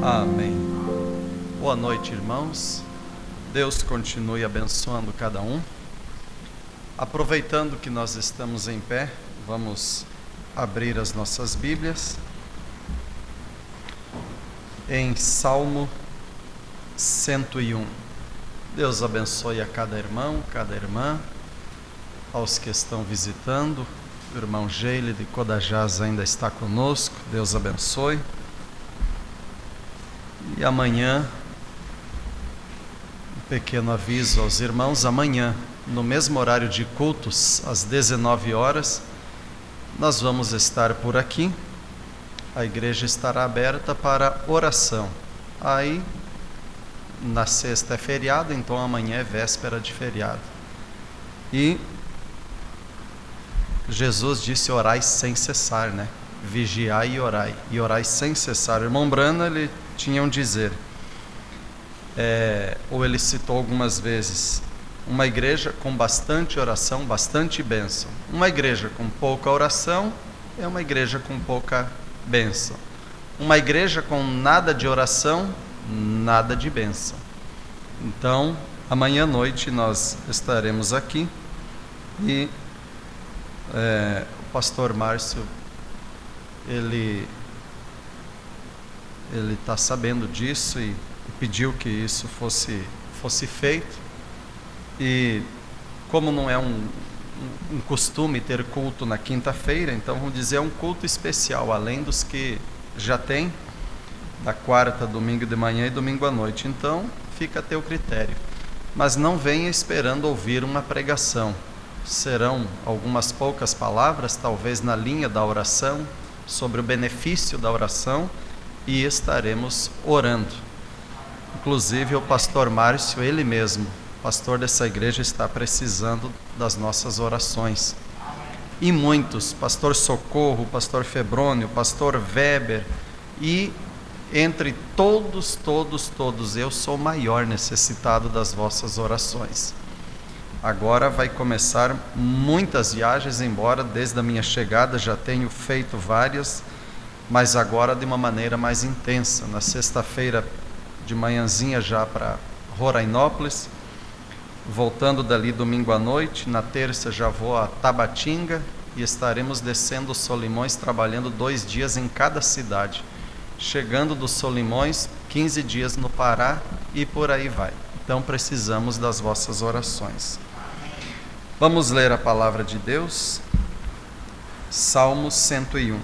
Amém. Boa noite, irmãos. Deus continue abençoando cada um. Aproveitando que nós estamos em pé, vamos abrir as nossas Bíblias em Salmo 101. Deus abençoe a cada irmão, cada irmã, aos que estão visitando. O irmão Geile de Codajás ainda está conosco. Deus abençoe. E amanhã, um pequeno aviso aos irmãos: amanhã, no mesmo horário de cultos, às 19 horas, nós vamos estar por aqui. A igreja estará aberta para oração. Aí, na sexta é feriado, então amanhã é véspera de feriado. E Jesus disse: orai sem cessar, né? Vigiai e orai sem cessar. O irmão Brana, ele tinha um dizer, ou ele citou algumas vezes: uma igreja com bastante oração, bastante bênção. Uma igreja com pouca oração é uma igreja com pouca bênção. Uma igreja com nada de oração, nada de bênção. Então, amanhã à noite nós estaremos aqui e o pastor Márcio, ele está sabendo disso e pediu que isso fosse feito. E como não é um costume ter culto na quinta-feira, então vamos dizer, é um culto especial, além dos que já tem, da quarta, domingo de manhã e domingo à noite. Então fica a teu critério, mas não venha esperando ouvir uma pregação. Serão algumas poucas palavras, talvez na linha da oração, sobre o benefício da oração, e estaremos orando. Inclusive o pastor Márcio, ele mesmo, pastor dessa igreja, está precisando das nossas orações. E muitos, pastor Socorro, pastor Febrônio, pastor Weber, e entre todos, eu sou o maior necessitado das vossas orações. Agora vai começar muitas viagens, embora desde a minha chegada já tenho feito várias, mas agora de uma maneira mais intensa. Na sexta-feira de manhãzinha já para Rorainópolis, voltando dali domingo à noite. Na terça já vou a Tabatinga e estaremos descendo os Solimões, trabalhando 2 dias em cada cidade. Chegando dos Solimões, 15 dias no Pará e por aí vai. Então precisamos das vossas orações. Vamos ler a palavra de Deus. Salmo 101.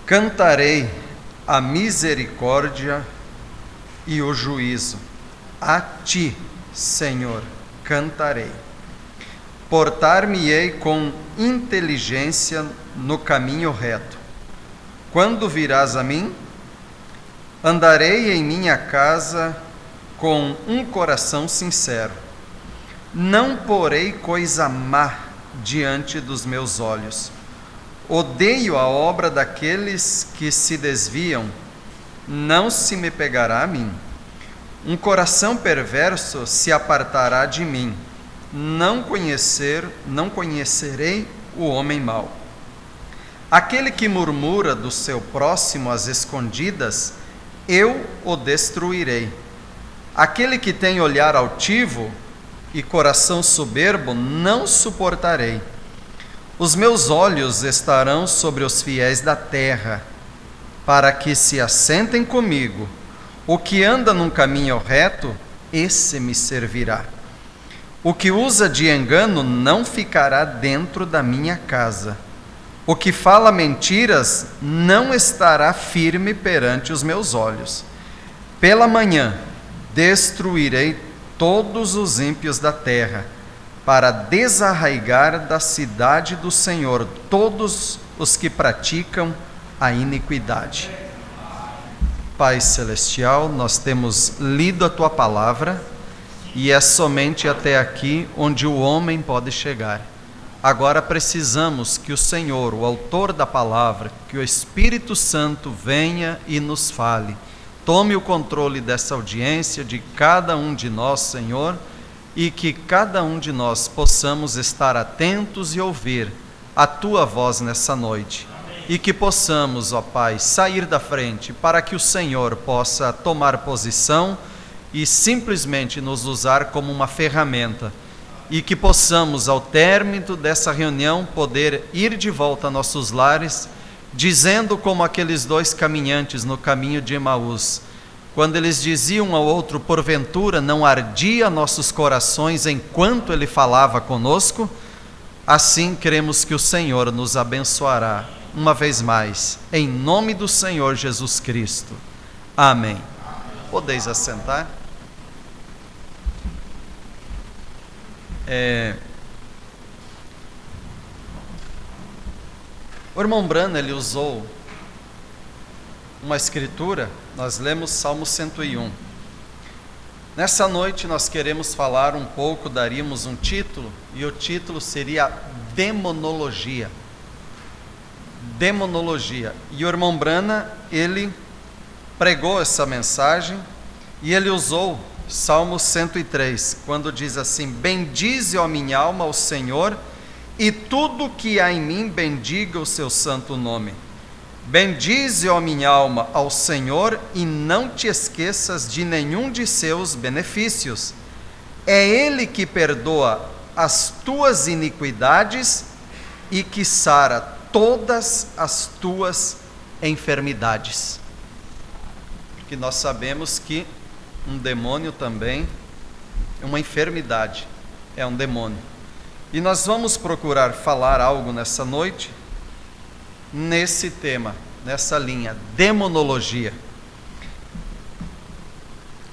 Cantarei a misericórdia e o juízo. A ti, Senhor, cantarei. Portar-me-ei com inteligência no caminho reto. Quando virás a mim, andarei em minha casa com um coração sincero. Não porei coisa má diante dos meus olhos. Odeio a obra daqueles que se desviam. Não se me pegará a mim. Um coração perverso se apartará de mim. Não conhecerei o homem mau. Aquele que murmura do seu próximo às escondidas, eu o destruirei. Aquele que tem olhar altivo e coração soberbo, não suportarei. Os meus olhos estarão sobre os fiéis da terra, para que se assentem comigo. O que anda num caminho reto, esse me servirá. O que usa de engano não ficará dentro da minha casa. O que fala mentiras não estará firme perante os meus olhos. Pela manhã destruirei todos os ímpios da terra, para desarraigar da cidade do Senhor todos os que praticam a iniquidade. Pai Celestial, nós temos lido a Tua palavra e é somente até aqui onde o homem pode chegar. Agora precisamos que o Senhor, o autor da palavra, que o Espírito Santo venha e nos fale. Tome o controle dessa audiência, de cada um de nós, Senhor, e que cada um de nós possamos estar atentos e ouvir a Tua voz nessa noite. e que possamos, ó Pai, sair da frente para que o Senhor possa tomar posição e simplesmente nos usar como uma ferramenta, e que possamos, ao término dessa reunião, poder ir de volta a nossos lares, dizendo como aqueles dois caminhantes no caminho de Emaús, quando eles diziam um ao outro: porventura não ardia nossos corações enquanto ele falava conosco? Assim cremos que o Senhor nos abençoará uma vez mais, em nome do Senhor Jesus Cristo. Amém. Podeis assentar. O irmão Brana, ele usou uma escritura, nós lemos Salmo 101. Nessa noite nós queremos falar um pouco, daríamos um título, e o título seria Demonologia. Demonologia. E o irmão Brana, ele pregou essa mensagem, e ele usou Salmo 103, quando diz assim: bendize, ó minha alma, ao Senhor, e tudo que há em mim bendiga o seu santo nome. Bendize, ó minha alma, ao Senhor, e não te esqueças de nenhum de seus benefícios. É Ele que perdoa as tuas iniquidades e que sara todas as tuas enfermidades. Porque nós sabemos que um demônio também, uma enfermidade, é um demônio. E nós vamos procurar falar algo nessa noite, nesse tema, nessa linha, demonologia.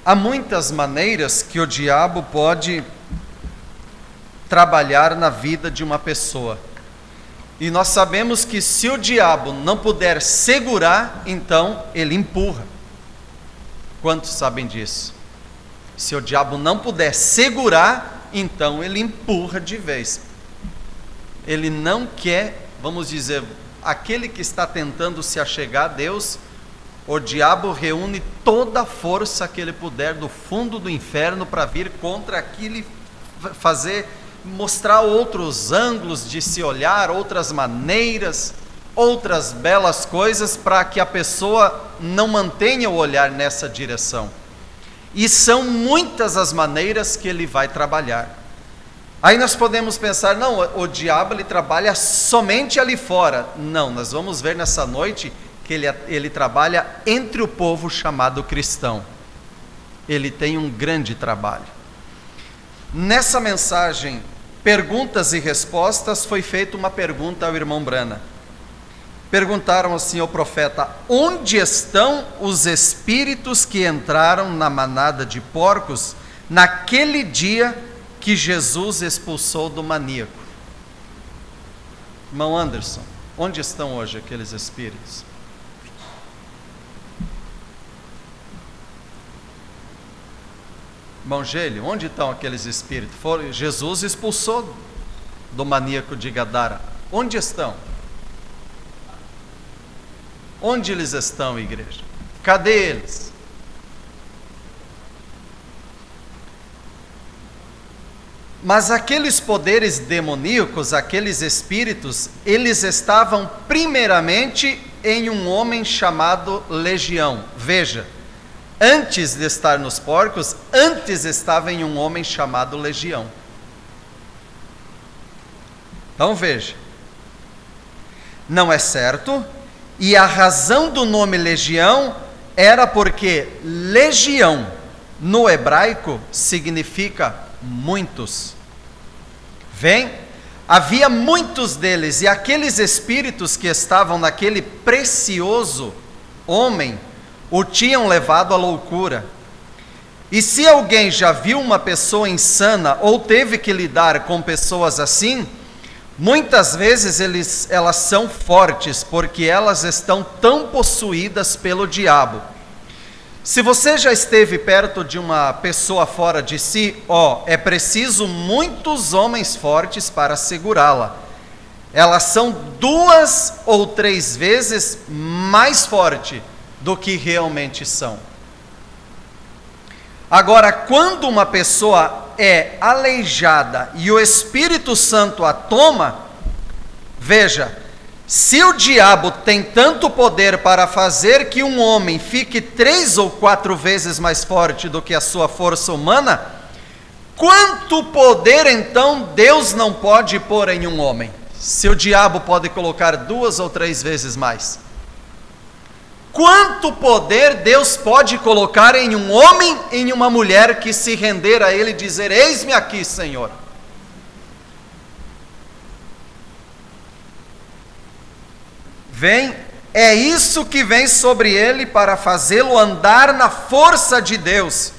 Há muitas maneiras que o diabo pode trabalhar na vida de uma pessoa. E nós sabemos que se o diabo não puder segurar, então ele empurra. Quantos sabem disso? Se o diabo não puder segurar, então ele empurra de vez. Ele não quer, vamos dizer, aquele que está tentando se achegar a Deus, o diabo reúne toda a força que ele puder do fundo do inferno para vir contra aquilo, fazer, mostrar outros ângulos de se olhar, outras maneiras, outras belas coisas, para que a pessoa não mantenha o olhar nessa direção. E são muitas as maneiras que ele vai trabalhar. Aí nós podemos pensar, não, o diabo ele trabalha somente ali fora. Não, nós vamos ver nessa noite que ele trabalha entre o povo chamado cristão. Ele tem um grande trabalho. Nessa mensagem, perguntas e respostas, foi feita uma pergunta ao irmão Brana. Perguntaram assim ao profeta: onde estão os espíritos que entraram na manada de porcos naquele dia que Jesus expulsou do maníaco? Irmão Anderson, onde estão hoje aqueles espíritos? Irmão Gélio, onde estão aqueles espíritos? Jesus expulsou do maníaco de Gadara. Onde estão? Onde eles estão, igreja? Cadê eles? Mas aqueles poderes demoníacos, aqueles espíritos, eles estavam primeiramente em um homem chamado Legião. Veja, antes de estar nos porcos, antes estava em um homem chamado Legião. Então veja, não é certo, e a razão do nome Legião era porque legião no hebraico significa muitos. Vem, havia muitos deles, e aqueles espíritos que estavam naquele precioso homem o tinham levado à loucura. E se alguém já viu uma pessoa insana ou teve que lidar com pessoas assim, muitas vezes elas são fortes, porque elas estão tão possuídas pelo diabo. Se você já esteve perto de uma pessoa fora de si, é preciso muitos homens fortes para segurá-la. Elas são 2 ou 3 vezes mais fortes do que realmente são. Agora, quando uma pessoa é aleijada e o Espírito Santo a toma, veja, Se o diabo tem tanto poder para fazer que um homem fique 3 ou 4 vezes mais forte do que a sua força humana, quanto poder então Deus não pode pôr em um homem? Se o diabo pode colocar 2 ou 3 vezes mais. Quanto poder Deus pode colocar em um homem, em uma mulher que se render a Ele e dizer: eis-me aqui, Senhor. É isso que vem sobre ele para fazê-lo andar na força de Deus.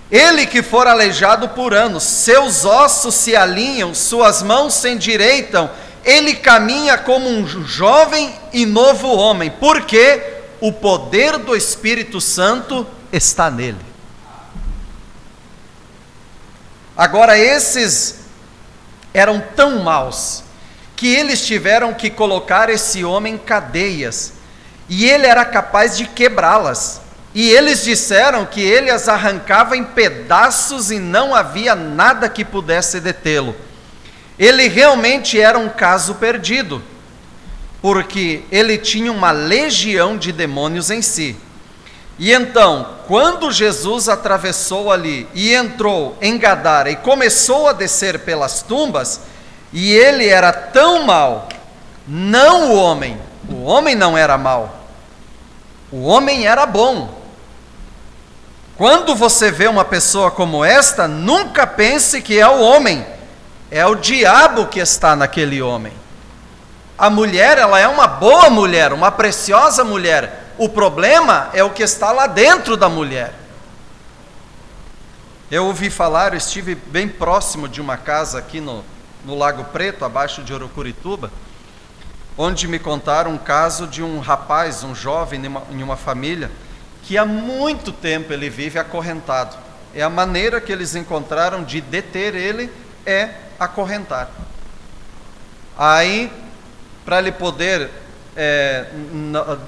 Ele que for aleijado por anos, seus ossos se alinham, suas mãos se endireitam, ele caminha como um jovem e novo homem, porque o poder do Espírito Santo está nele. Agora, esses eram tão maus que eles tiveram que colocar esse homem em cadeias, e ele era capaz de quebrá-las, e eles disseram que ele as arrancava em pedaços e não havia nada que pudesse detê-lo. Ele realmente era um caso perdido, porque ele tinha uma legião de demônios em si. E então, quando Jesus atravessou ali e entrou em Gadara e começou a descer pelas tumbas, e ele era tão mau, não o homem não era mau, o homem era bom. Quando você vê uma pessoa como esta, nunca pense que é o homem, é o diabo que está naquele homem. A mulher, ela é uma boa mulher, uma preciosa mulher, o problema é o que está lá dentro da mulher. Eu ouvi falar, eu estive bem próximo de uma casa aqui no Lago Preto, abaixo de Urucurituba, onde me contaram um caso de um rapaz, um jovem em uma família, que há muito tempo ele vive acorrentado. É a maneira que eles encontraram de deter ele, é acorrentar. Aí, para ele poder,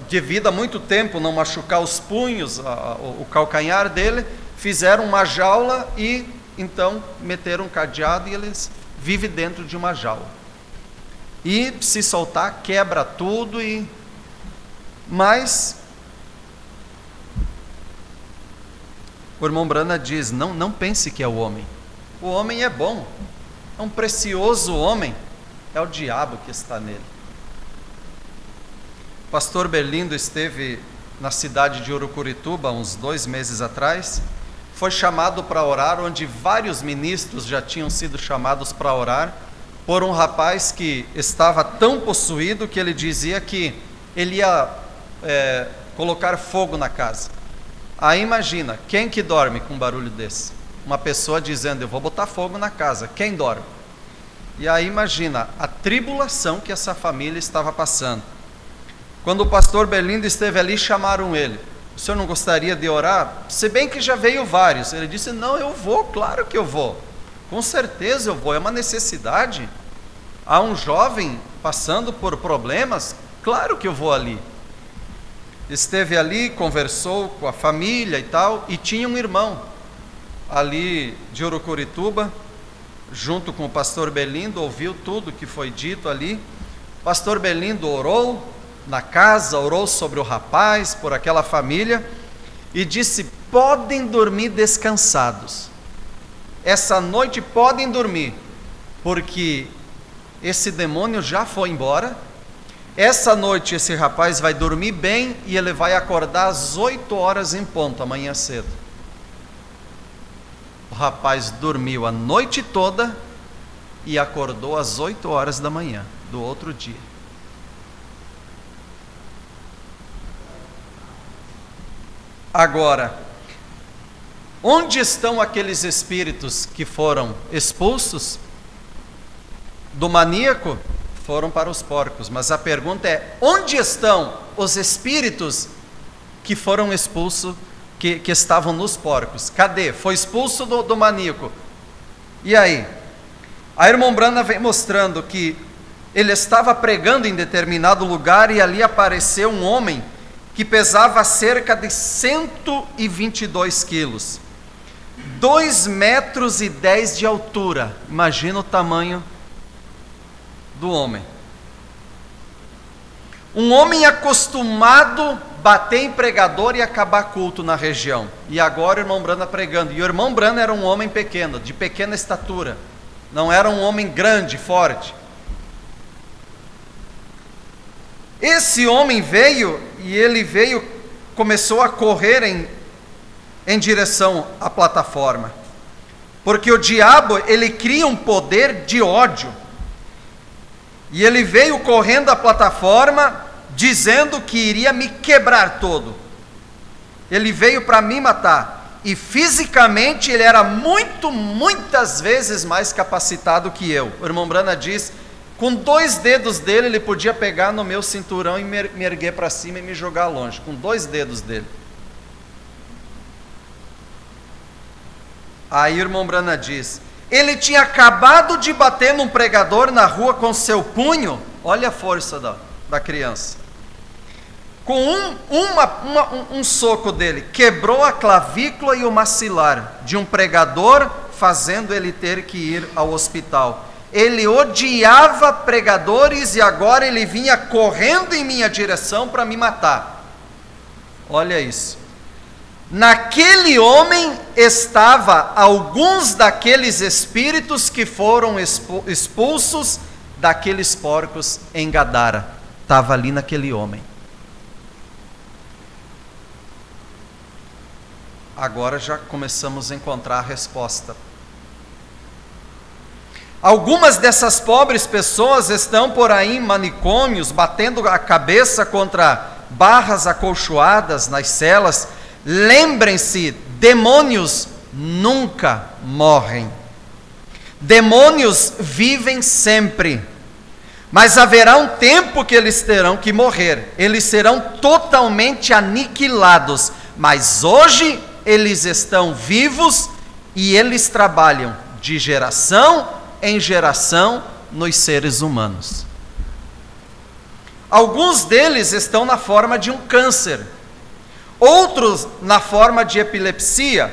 devido a muito tempo, não machucar os punhos, o calcanhar dele, fizeram uma jaula e então meteram um cadeado e eles vive dentro de uma jaula. E se soltar, quebra tudo Mas o irmão Brana diz: não pense que é o homem. O homem é bom, é um precioso homem, é o diabo que está nele. O pastor Berlindo esteve na cidade de Urucurituba uns 2 meses atrás, foi chamado para orar, onde vários ministros já tinham sido chamados para orar, por um rapaz que estava tão possuído que ele dizia que ele ia colocar fogo na casa. Aí imagina, quem que dorme com um barulho desse? Uma pessoa dizendo: eu vou botar fogo na casa, quem dorme? E aí imagina a tribulação que essa família estava passando. Quando o pastor Berlindo esteve ali, chamaram ele: o senhor não gostaria de orar? Se bem que já veio vários. Ele disse: não, eu vou, claro que eu vou, com certeza eu vou, é uma necessidade. Há um jovem passando por problemas, claro que eu vou ali. Esteve ali, conversou com a família e tal, e tinha um irmão ali de Urucurituba, junto com o pastor Berlindo, ouviu tudo que foi dito ali. O pastor Berlindo orou na casa, orou sobre o rapaz, por aquela família, e disse: podem dormir descansados, essa noite podem dormir, porque esse demônio já foi embora. Essa noite esse rapaz vai dormir bem e ele vai acordar às 8 horas em ponto, amanhã cedo. O rapaz dormiu a noite toda e acordou às 8 horas da manhã do outro dia. Agora, onde estão aqueles espíritos que foram expulsos do maníaco? Foram para os porcos, mas a pergunta é: onde estão os espíritos que foram expulsos, que estavam nos porcos? Cadê? Foi expulso do maníaco. E aí? A irmã Brana vem mostrando que ele estava pregando em determinado lugar e ali apareceu um homem que pesava cerca de 122 quilos, 2,10 metros de altura. Imagina o tamanho do homem. Um homem acostumado a bater em pregador e acabar culto na região. E agora o irmão Brana pregando. E o irmão Brana era um homem pequeno, de pequena estatura. Não era um homem grande, forte. Esse homem veio, começou a correr em direção à plataforma. Porque o diabo, ele cria um poder de ódio. E ele veio correndo à plataforma, dizendo que iria me quebrar todo. Ele veio para me matar. E fisicamente ele era muitas vezes mais capacitado que eu. O irmão Brana diz, com 2 dedos dele, ele podia pegar no meu cinturão e me erguer para cima e me jogar longe. Com 2 dedos dele. Aí o irmão Brana diz, ele tinha acabado de bater num pregador na rua com seu punho. Olha a força da criança. Com um soco dele, quebrou a clavícula e o maxilar de um pregador, fazendo ele ter que ir ao hospital. Ele odiava pregadores e agora ele vinha correndo em minha direção para me matar. Olha isso. Naquele homem estava alguns daqueles espíritos que foram expulsos daqueles porcos em Gadara. Estava ali naquele homem. Agora já começamos a encontrar a resposta. Algumas dessas pobres pessoas estão por aí em manicômios, batendo a cabeça contra barras acolchoadas nas celas. Lembrem-se, demônios nunca morrem. Demônios vivem sempre. Mas haverá um tempo que eles terão que morrer. Eles serão totalmente aniquilados. Mas hoje eles estão vivos e eles trabalham de geração em geração nos seres humanos. Alguns deles estão na forma de um câncer. Outros na forma de epilepsia,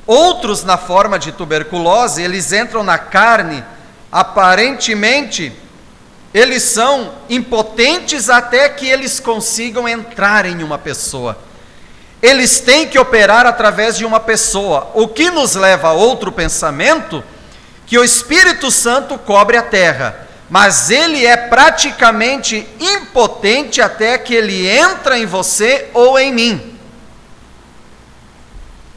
outros na forma de tuberculose. Eles entram na carne, aparentemente, eles são impotentes até que eles consigam entrar em uma pessoa. Eles têm que operar através de uma pessoa, o que nos leva a outro pensamento, que o Espírito Santo cobre a terra, mas ele é praticamente impotente até que ele entra em você ou em mim.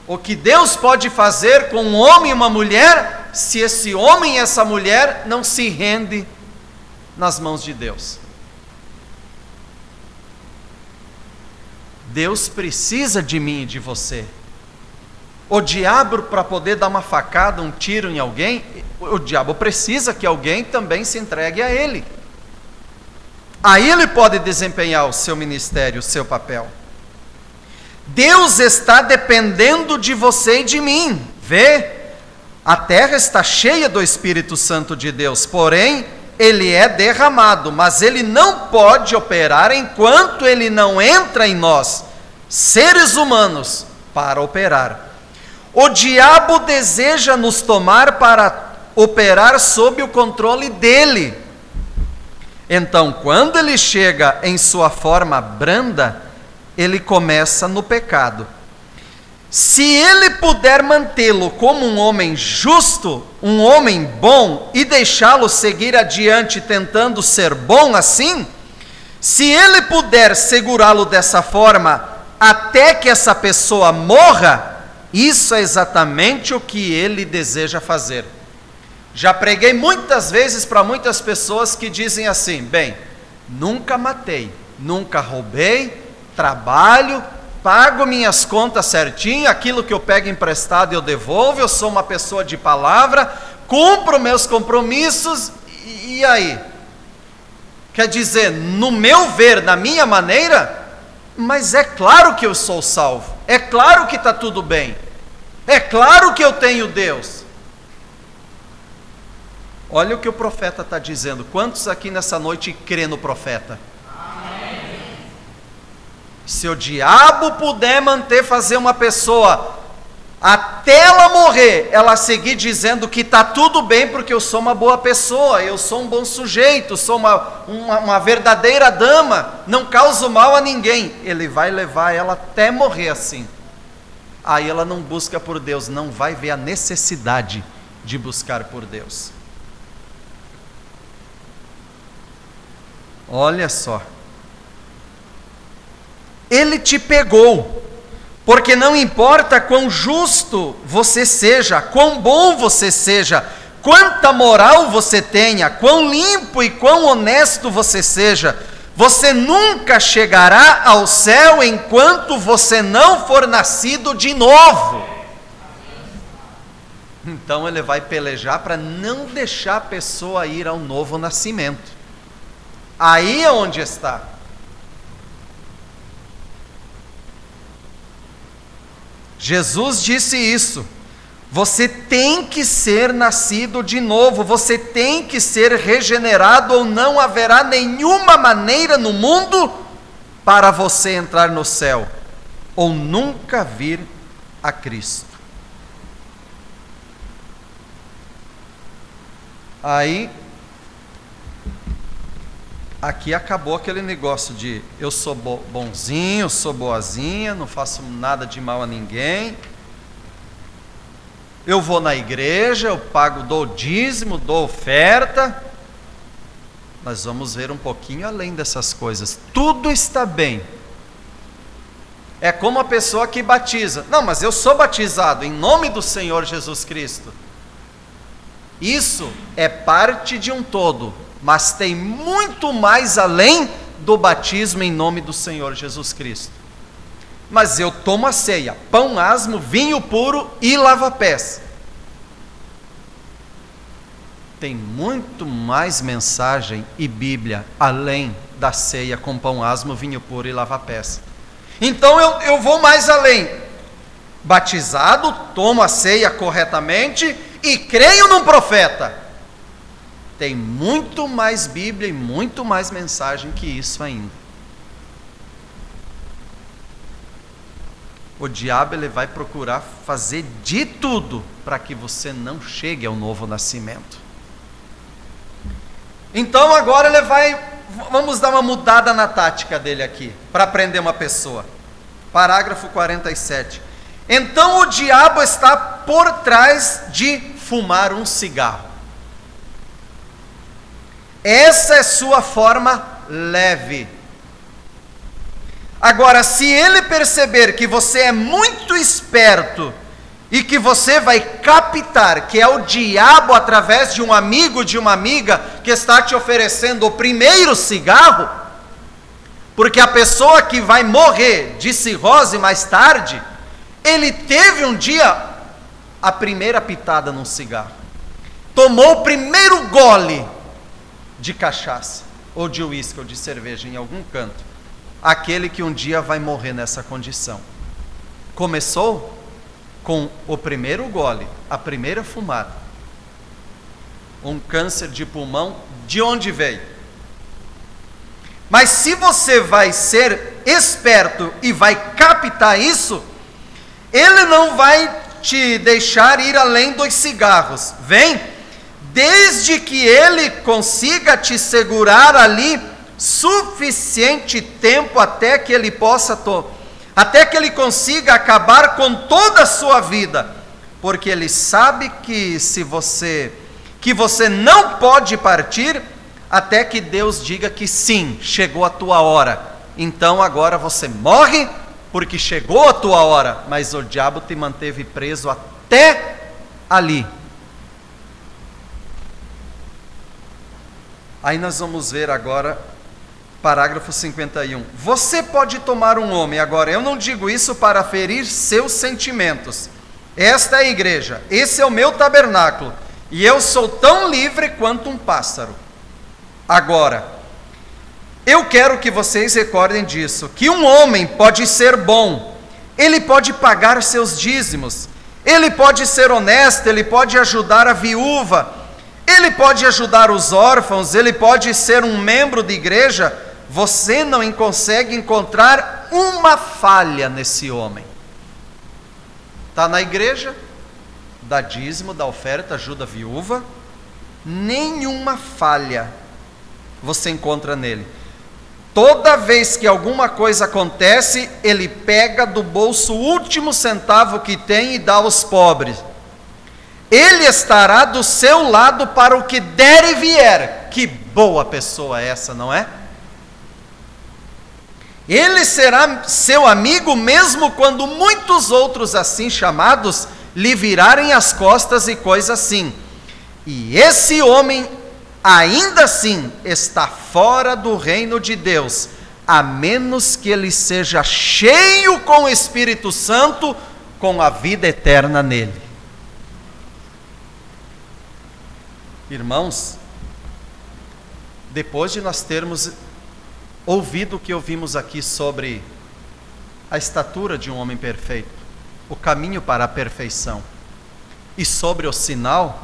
O que Deus pode fazer com um homem e uma mulher, se esse homem e essa mulher não se rende nas mãos de Deus? Deus precisa de mim e de você. O diabo, para poder dar uma facada, um tiro em alguém, o diabo precisa que alguém também se entregue a ele. Aí ele pode desempenhar o seu ministério, o seu papel. Deus está dependendo de você e de mim. Vê, a terra está cheia do Espírito Santo de Deus, porém, ele é derramado, mas ele não pode operar enquanto ele não entra em nós, seres humanos, para operar. O diabo deseja nos tomar para operar sob o controle dele. Então, quando ele chega em sua forma branda, ele começa no pecado. Se ele puder mantê-lo como um homem justo, um homem bom, e deixá-lo seguir adiante tentando ser bom assim, se ele puder segurá-lo dessa forma até que essa pessoa morra, isso é exatamente o que ele deseja fazer. Já preguei muitas vezes para muitas pessoas que dizem assim: bem, nunca matei, nunca roubei, trabalho, pago minhas contas certinho, aquilo que eu pego emprestado eu devolvo, eu sou uma pessoa de palavra, cumpro meus compromissos, e aí? Quer dizer, no meu ver, na minha maneira, mas é claro que eu sou salvo, é claro que está tudo bem, é claro que eu tenho Deus. Olha o que o profeta está dizendo. Quantos aqui nessa noite crê no profeta? Amém. Se o diabo puder fazer uma pessoa até ela morrer, ela seguir dizendo que está tudo bem porque eu sou uma boa pessoa, eu sou um bom sujeito, sou uma verdadeira dama, não causo mal a ninguém, ele vai levar ela até morrer assim. Aí ela não busca por Deus, não vai ver a necessidade de buscar por Deus. Olha só. Ele te pegou, porque não importa quão justo você seja, quão bom você seja, quanta moral você tenha, quão limpo e quão honesto você seja, você nunca chegará ao céu enquanto você não for nascido de novo. Então ele vai pelejar para não deixar a pessoa ir ao novo nascimento. Aí é onde está. Jesus disse isso. Você tem que ser nascido de novo, você tem que ser regenerado, ou não haverá nenhuma maneira no mundo para você entrar no céu, ou nunca vir a Cristo. Aí, aqui acabou aquele negócio de eu sou bonzinho, sou boazinha, não faço nada de mal a ninguém, eu vou na igreja, eu pago, dou dízimo, dou oferta. Nós vamos ver um pouquinho além dessas coisas. Tudo está bem. É como a pessoa que batiza. Não, mas eu sou batizado em nome do Senhor Jesus Cristo. Isso é parte de um todo, mas tem muito mais além do batismo em nome do Senhor Jesus Cristo. Mas eu tomo a ceia, pão asmo, vinho puro e lava-pés. Tem muito mais mensagem e Bíblia além da ceia com pão asmo, vinho puro e lava-pés. Então eu vou mais além. Batizado, tomo a ceia corretamente e creio num profeta. Tem muito mais Bíblia e muito mais mensagem que isso ainda. O diabo ele vai procurar fazer de tudo para que você não chegue ao novo nascimento. Então agora vamos dar uma mudada na tática dele aqui, para prender uma pessoa. Parágrafo 47. Então o diabo está por trás de fumar um cigarro. Essa é sua forma leve. Agora, se ele perceber que você é muito esperto e que você vai captar que é o diabo através de um amigo, de uma amiga que está te oferecendo o primeiro cigarro, porque a pessoa que vai morrer de cirrose mais tarde, ele teve um dia a primeira pitada num cigarro, tomou o primeiro gole de cachaça, ou de uísque, ou de cerveja em algum canto, aquele que um dia vai morrer nessa condição. Começou com o primeiro gole, a primeira fumada. Um câncer de pulmão, de onde veio? Mas se você vai ser esperto e vai captar isso, ele não vai te deixar ir além dos cigarros. Vem, desde que ele consiga te segurar ali suficiente tempo até que ele possa até que ele consiga acabar com toda a sua vida, porque ele sabe que que você não pode partir até que Deus diga que sim, chegou a tua hora. Então agora você morre porque chegou a tua hora, mas o diabo te manteve preso até ali. Aí nós vamos ver agora parágrafo 51. Você pode tomar um homem, agora eu não digo isso para ferir seus sentimentos. Esta é a igreja, esse é o meu tabernáculo, e eu sou tão livre quanto um pássaro. Agora, eu quero que vocês recordem disso, que um homem pode ser bom, ele pode pagar seus dízimos, ele pode ser honesto, ele pode ajudar a viúva, ele pode ajudar os órfãos, ele pode ser um membro de igreja. Você não consegue encontrar uma falha nesse homem. Está na igreja, dá dízimo, dá oferta, ajuda a viúva, nenhuma falha você encontra nele. Toda vez que alguma coisa acontece, ele pega do bolso o último centavo que tem e dá aos pobres. Ele estará do seu lado para o que der e vier. Que boa pessoa essa, não é? Ele será seu amigo mesmo quando muitos outros assim chamados lhe virarem as costas e coisa assim. E esse homem ainda assim está fora do reino de Deus, a menos que ele seja cheio com o Espírito Santo, com a vida eterna nele. Irmãos, depois de nós termos ouvido o que ouvimos aqui sobre a estatura de um homem perfeito, o caminho para a perfeição, e sobre o sinal,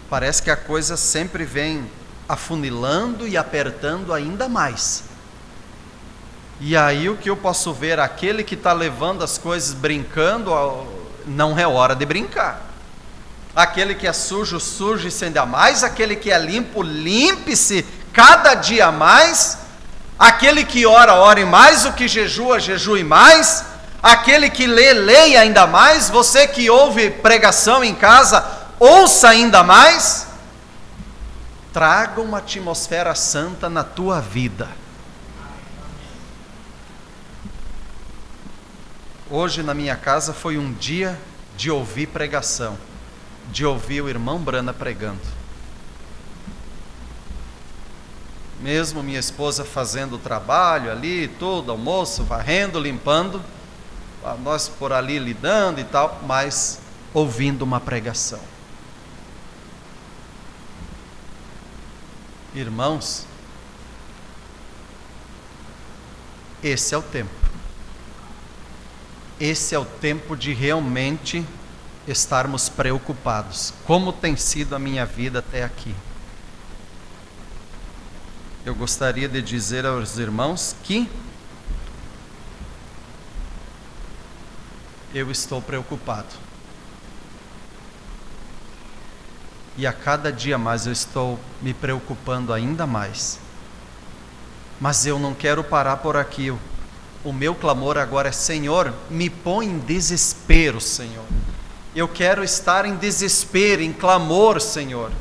parece que a coisa sempre vem afunilando e apertando ainda mais. E aí o que eu posso ver, aquele que está levando as coisas brincando, não é hora de brincar. Aquele que é sujo, suje-se ainda mais. Aquele que é limpo, limpe-se cada dia mais. Aquele que ora, ore mais. O que jejua, jejue mais. Aquele que lê, leia ainda mais. Você que ouve pregação em casa, ouça ainda mais. Traga uma atmosfera santa na tua vida. Hoje na minha casa foi um dia de ouvir pregação, de ouvir o irmão Brana pregando. Mesmo minha esposa fazendo o trabalho ali, tudo, almoço, varrendo, limpando, nós por ali lidando e tal, mas ouvindo uma pregação. Irmãos, esse é o tempo. Esse é o tempo de realmente estarmos preocupados, como tem sido a minha vida até aqui. Eu gostaria de dizer aos irmãos que eu estou preocupado. E a cada dia mais eu estou me preocupando ainda mais. Mas eu não quero parar por aqui. O meu clamor agora é: Senhor, me põe em desespero, Senhor. Eu quero estar em desespero, em clamor, Senhor.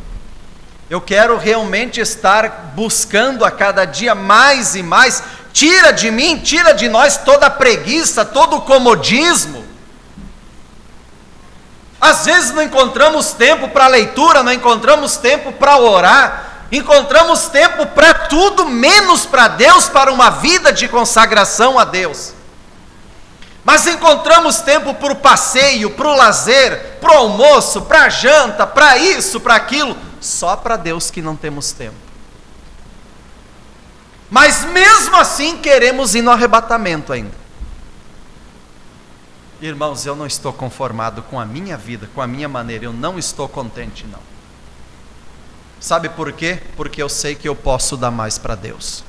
Eu quero realmente estar buscando a cada dia mais e mais. Tira de mim, tira de nós toda a preguiça, todo o comodismo. Às vezes não encontramos tempo para leitura, não encontramos tempo para orar, encontramos tempo para tudo menos para Deus, para uma vida de consagração a Deus. Mas encontramos tempo para o passeio, para o lazer, para o almoço, para a janta, para isso, para aquilo. Só para Deus que não temos tempo. Mas mesmo assim queremos ir no arrebatamento ainda. Irmãos, eu não estou conformado com a minha vida, com a minha maneira. Eu não estou contente, não. Sabe por quê? Porque eu sei que eu posso dar mais para Deus.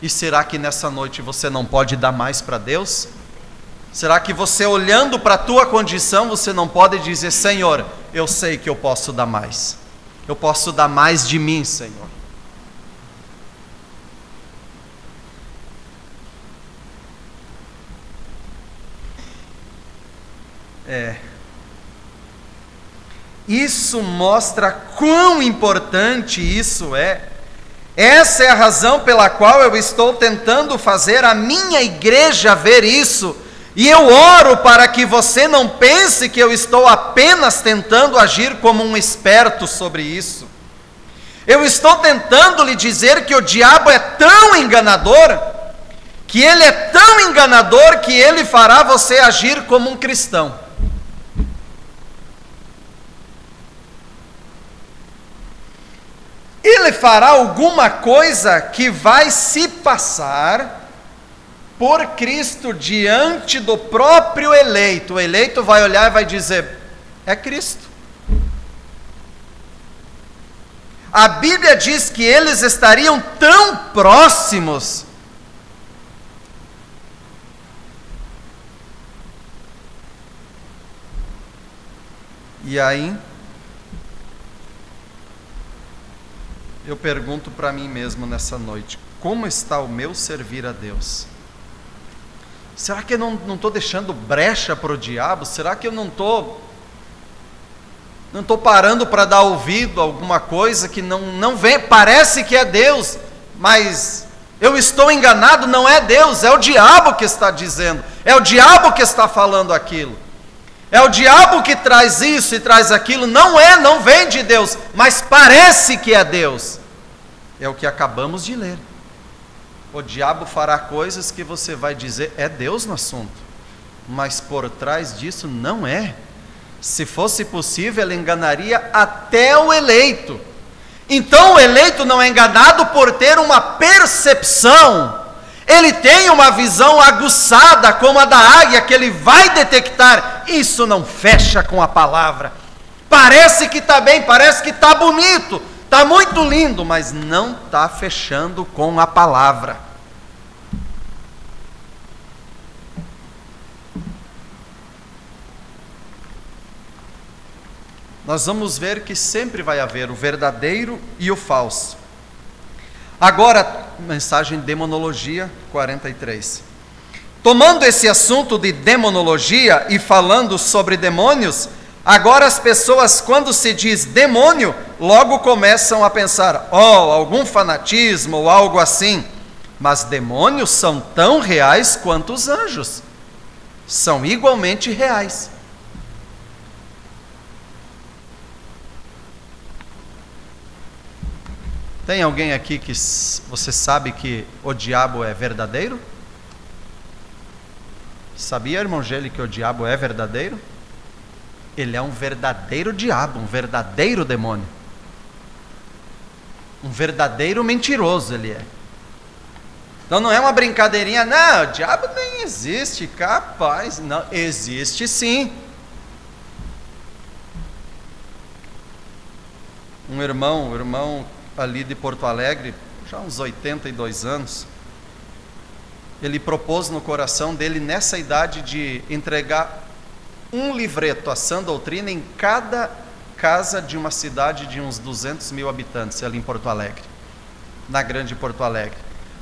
E será que nessa noite você não pode dar mais para Deus? Será que você, olhando para a tua condição, você não pode dizer: Senhor, eu sei que eu posso dar mais. Eu posso dar mais de mim, Senhor. Isso mostra quão importante isso é. Essa é a razão pela qual eu estou tentando fazer a minha igreja ver isso. E eu oro para que você não pense que eu estou apenas tentando agir como um esperto sobre isso. Eu estou tentando lhe dizer que o diabo é tão enganador, que ele é tão enganador que ele fará você agir como um cristão. Ele fará alguma coisa que vai se passar por Cristo diante do próprio eleito. O eleito vai olhar e vai dizer: é Cristo. A Bíblia diz que eles estariam tão próximos E aí, eu pergunto para mim mesmo nessa noite: como está o meu servir a Deus? Será que eu não estou deixando brecha para o diabo? Será que eu não estou parando para dar ouvido a alguma coisa que não vem? Parece que é Deus, mas eu estou enganado, não é Deus, é o diabo que está dizendo, é o diabo que está falando aquilo, é o diabo que traz isso e traz aquilo. Não vem de Deus, mas parece que é Deus. É o que acabamos de ler. O diabo fará coisas que você vai dizer, é Deus no assunto, mas por trás disso não é. Se fosse possível, ele enganaria até o eleito. Então o eleito não é enganado por ter uma percepção, ele tem uma visão aguçada como a da águia, que ele vai detectar: isso não fecha com a palavra, parece que está bem, parece que está bonito, está muito lindo, mas não está fechando com a palavra. Nós vamos ver que sempre vai haver o verdadeiro e o falso. Agora, mensagem Demonologia 43. Tomando esse assunto de demonologia e falando sobre demônios, agora as pessoas, quando se diz demônio, logo começam a pensar: algum fanatismo ou algo assim. Mas demônios são tão reais quanto os anjos. São igualmente reais. Tem alguém aqui que você sabe que o diabo é verdadeiro? Sabia, irmão Geli, que o diabo é verdadeiro? Ele é um verdadeiro diabo, um verdadeiro demônio. Um verdadeiro mentiroso ele é. Então não é uma brincadeirinha, não, o diabo nem existe, capaz. Não, existe sim. Um irmão ali de Porto Alegre, já uns 82 anos, ele propôs no coração dele, nessa idade, de entregar um livreto, a sã doutrina, em cada casa de uma cidade de uns 200 mil habitantes, ali em Porto Alegre, na grande Porto Alegre.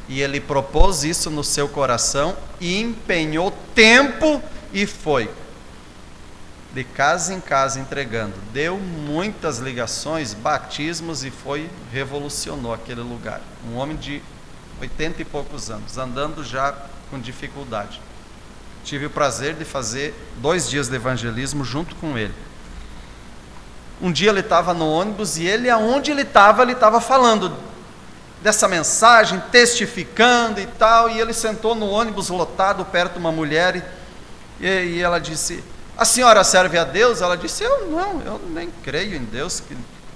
E ele propôs isso no seu coração e empenhou tempo e foi de casa em casa entregando. Deu muitas ligações, batismos e revolucionou aquele lugar. Um homem de 80 e poucos anos, andando já com dificuldade. Tive o prazer de fazer 2 dias de evangelismo junto com ele. Um dia ele estava no ônibus e aonde ele estava falando dessa mensagem, testificando e tal, e ele sentou no ônibus lotado perto de uma mulher e ela disse: a senhora serve a Deus? Ela disse: eu nem creio em Deus.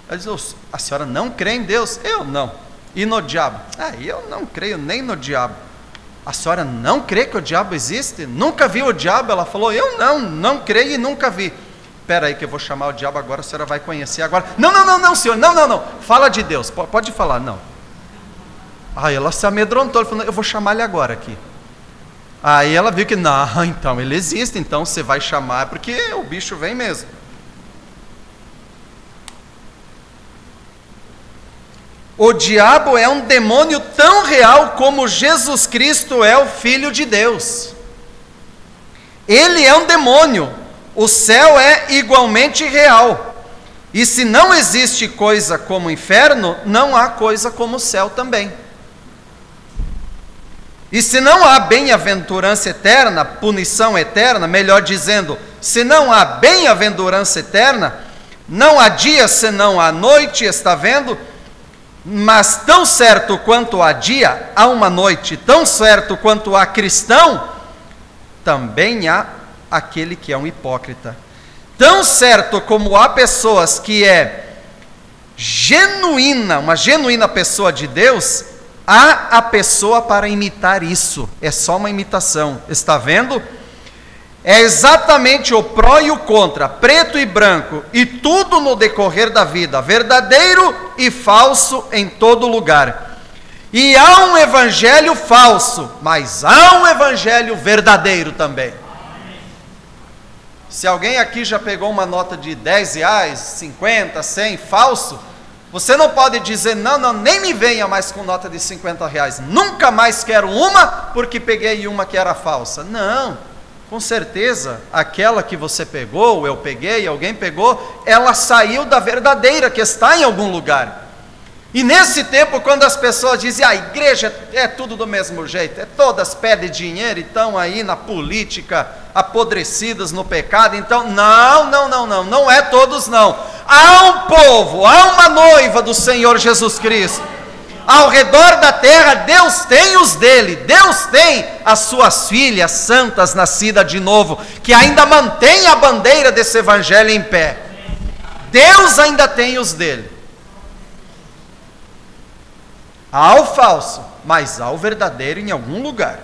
Ela disse: a senhora não crê em Deus? Eu não. E no diabo? Eu não creio nem no diabo. A senhora não crê que o diabo existe? Nunca viu o diabo? Ela falou: eu não creio e nunca vi. Espera aí que eu vou chamar o diabo agora, a senhora vai conhecer agora. Não, senhor, não, fala de Deus, pode falar, não. Aí ela se amedrontou, ela falou: eu vou chamar ele agora aqui. Aí ela viu que, não, então ele existe, então você vai chamar, porque o bicho vem mesmo. O diabo é um demônio tão real como Jesus Cristo é o Filho de Deus. Ele é um demônio, o céu é igualmente real. E se não existe coisa como o inferno, não há coisa como o céu também. E se não há bem-aventurança eterna, punição eterna, melhor dizendo, se não há bem-aventurança eterna, não há dia senão há noite, está vendo? Mas tão certo quanto há dia, há uma noite, tão certo quanto há cristão, também há aquele que é um hipócrita. Tão certo como há pessoas que é genuína, uma genuína pessoa de Deus, há a pessoa para imitar isso. É só uma imitação, está vendo? É exatamente o pró e o contra, preto e branco, e tudo no decorrer da vida, verdadeiro e falso em todo lugar. E há um evangelho falso, mas há um evangelho verdadeiro também. Se alguém aqui já pegou uma nota de 10 reais, 50, 100, falso, você não pode dizer, não, nem me venha mais com nota de 50 reais, nunca mais quero uma, porque peguei uma que era falsa. Não, com certeza, aquela que você pegou, eu peguei, alguém pegou, ela saiu da verdadeira, que está em algum lugar. E nesse tempo, quando as pessoas dizem, a igreja é tudo do mesmo jeito, todas pedem dinheiro e estão aí na política, apodrecidas no pecado, então, não é todos não. Há um povo, há uma noiva do Senhor Jesus Cristo. Ao redor da terra, Deus tem os dele, Deus tem as suas filhas santas nascidas de novo, que ainda mantém a bandeira desse evangelho em pé. Deus ainda tem os dele. Há o falso, mas há o verdadeiro em algum lugar.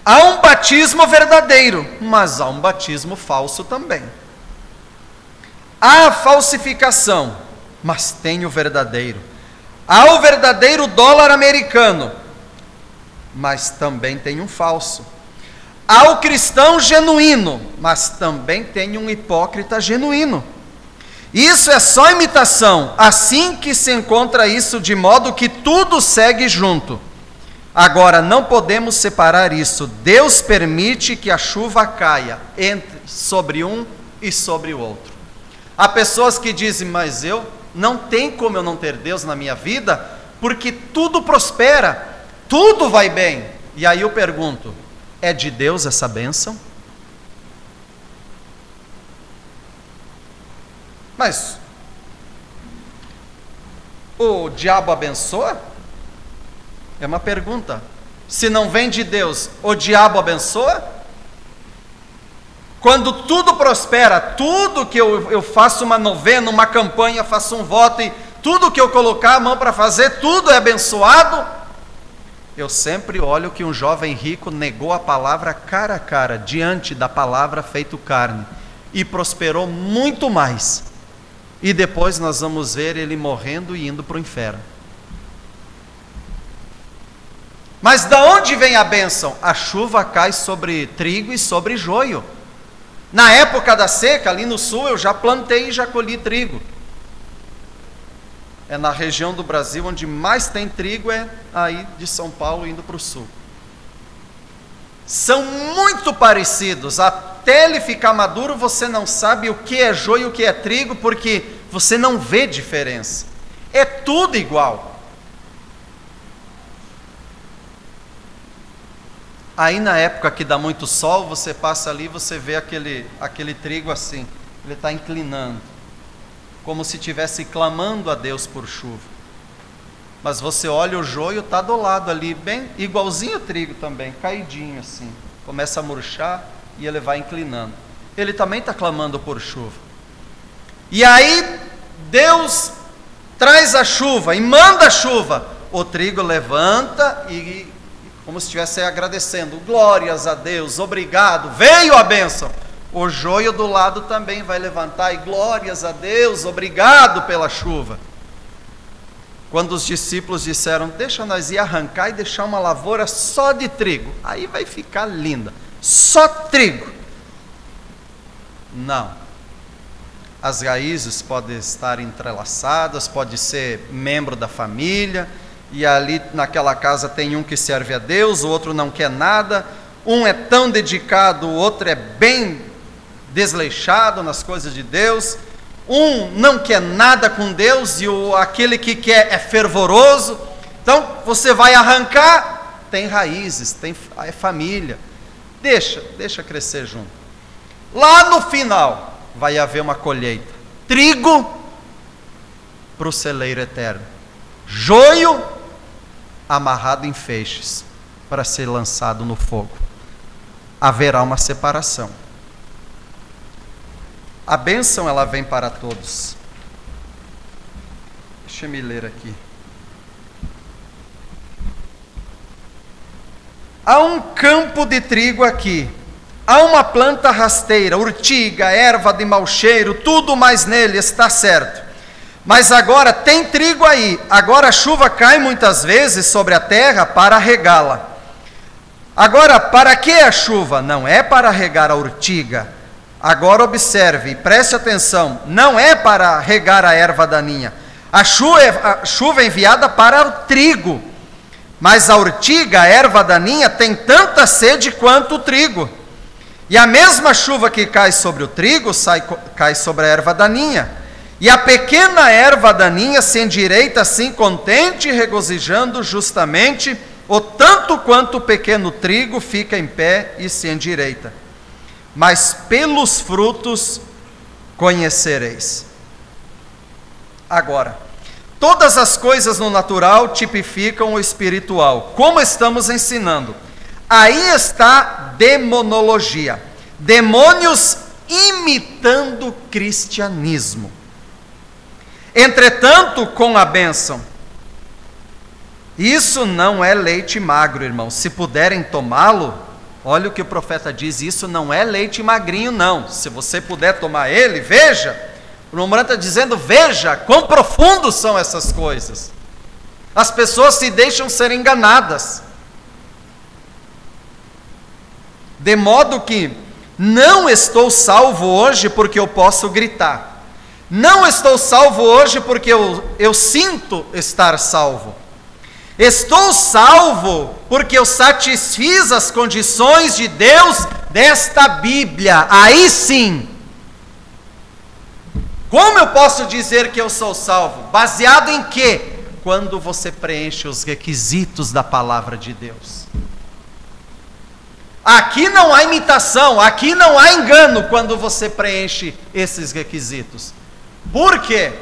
Há um batismo verdadeiro, mas há um batismo falso também. Há a falsificação, mas tem o verdadeiro. Há o verdadeiro dólar americano, mas também tem um falso. Há o cristão genuíno, mas também tem um hipócrita genuíno. Isso é só imitação, assim que se encontra isso, de modo que tudo segue junto. Agora, não podemos separar isso. Deus permite que a chuva caia sobre um e sobre o outro. Há pessoas que dizem, mas não tem como eu não ter Deus na minha vida, porque tudo prospera, tudo vai bem. E aí eu pergunto, é de Deus essa bênção? Mas o diabo abençoa? É uma pergunta. Se não vem de Deus, o diabo abençoa? Quando tudo prospera, tudo que eu faço uma novena, uma campanha, faço um voto, e tudo que eu colocar a mão para fazer, tudo é abençoado? Eu sempre olho que um jovem rico negou a palavra cara a cara, diante da palavra feito carne, e prosperou muito mais. E depois nós vamos ver ele morrendo e indo para o inferno. Mas da onde vem a bênção? A chuva cai sobre trigo e sobre joio. Na época da seca, ali no sul, eu já plantei e já colhi trigo. É na região do Brasil onde mais tem trigo, é aí de São Paulo indo para o sul. São muito parecidos, até ele ficar maduro você não sabe o que é joio e o que é trigo, porque você não vê diferença, é tudo igual. Aí na época que dá muito sol, você passa ali, você vê aquele trigo assim, ele está inclinando, como se estivesse clamando a Deus por chuva. Mas você olha o joio, está do lado ali, bem igualzinho o trigo também, caidinho assim, começa a murchar e ele vai inclinando. Ele também está clamando por chuva. E aí Deus traz a chuva e manda a chuva. O trigo levanta e como se estivesse agradecendo, glórias a Deus, obrigado, veio a bênção. O joio do lado também vai levantar e glórias a Deus, obrigado pela chuva. Quando os discípulos disseram, deixa nós ir arrancar e deixar uma lavoura só de trigo, aí vai ficar linda, só trigo. Não, as raízes podem estar entrelaçadas, pode ser membro da família, e ali naquela casa tem um que serve a Deus, o outro não quer nada, um é tão dedicado, o outro é bem desleixado nas coisas de Deus, um não quer nada com Deus e aquele que quer é fervoroso. Então você vai arrancar, tem raízes, é família, deixa crescer junto. Lá no final vai haver uma colheita, trigo para o celeiro eterno, joio amarrado em feixes para ser lançado no fogo. Haverá uma separação. A bênção ela vem para todos. Deixa eu me ler aqui. Há um campo de trigo aqui, há uma planta rasteira, urtiga, erva de mau cheiro, tudo mais nele está certo. Mas agora tem trigo aí, agora a chuva cai muitas vezes sobre a terra para regá-la. Agora, para que a chuva? Não é para regar a urtiga. Agora observe e preste atenção, não é para regar a erva daninha. A chuva é enviada para o trigo, mas a urtiga, a erva daninha, tem tanta sede quanto o trigo. E a mesma chuva que cai sobre o trigo, cai sobre a erva daninha. E a pequena erva daninha se endireita assim, contente e regozijando justamente, o tanto quanto o pequeno trigo fica em pé e se endireita. Mas pelos frutos conhecereis. Agora, todas as coisas no natural tipificam o espiritual, como estamos ensinando. Aí está demonologia, demônios imitando o cristianismo. Entretanto, com a bênção, isso não é leite magro, irmãos. Se puderem tomá-lo, olha o que o profeta diz, isso não é leite magrinho, não. Se você puder tomar ele, veja, o irmão Branham está dizendo, veja quão profundos são essas coisas. As pessoas se deixam ser enganadas. De modo que não estou salvo hoje porque eu posso gritar. Não estou salvo hoje porque eu sinto estar salvo. Estou salvo porque eu satisfiz as condições de Deus desta Bíblia. Aí sim. Como eu posso dizer que eu sou salvo? Baseado em quê? Quando você preenche os requisitos da palavra de Deus. Aqui não há imitação, aqui não há engano quando você preenche esses requisitos. Por quê?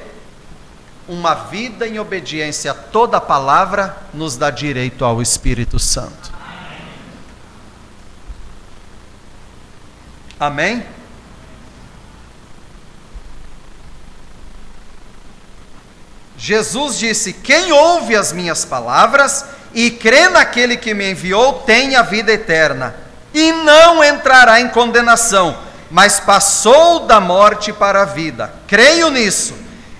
Uma vida em obediência a toda a palavra nos dá direito ao Espírito Santo. Amém? Jesus disse: quem ouve as minhas palavras e crê naquele que me enviou tem a vida eterna, e não entrará em condenação, mas passou da morte para a vida. Creio nisso.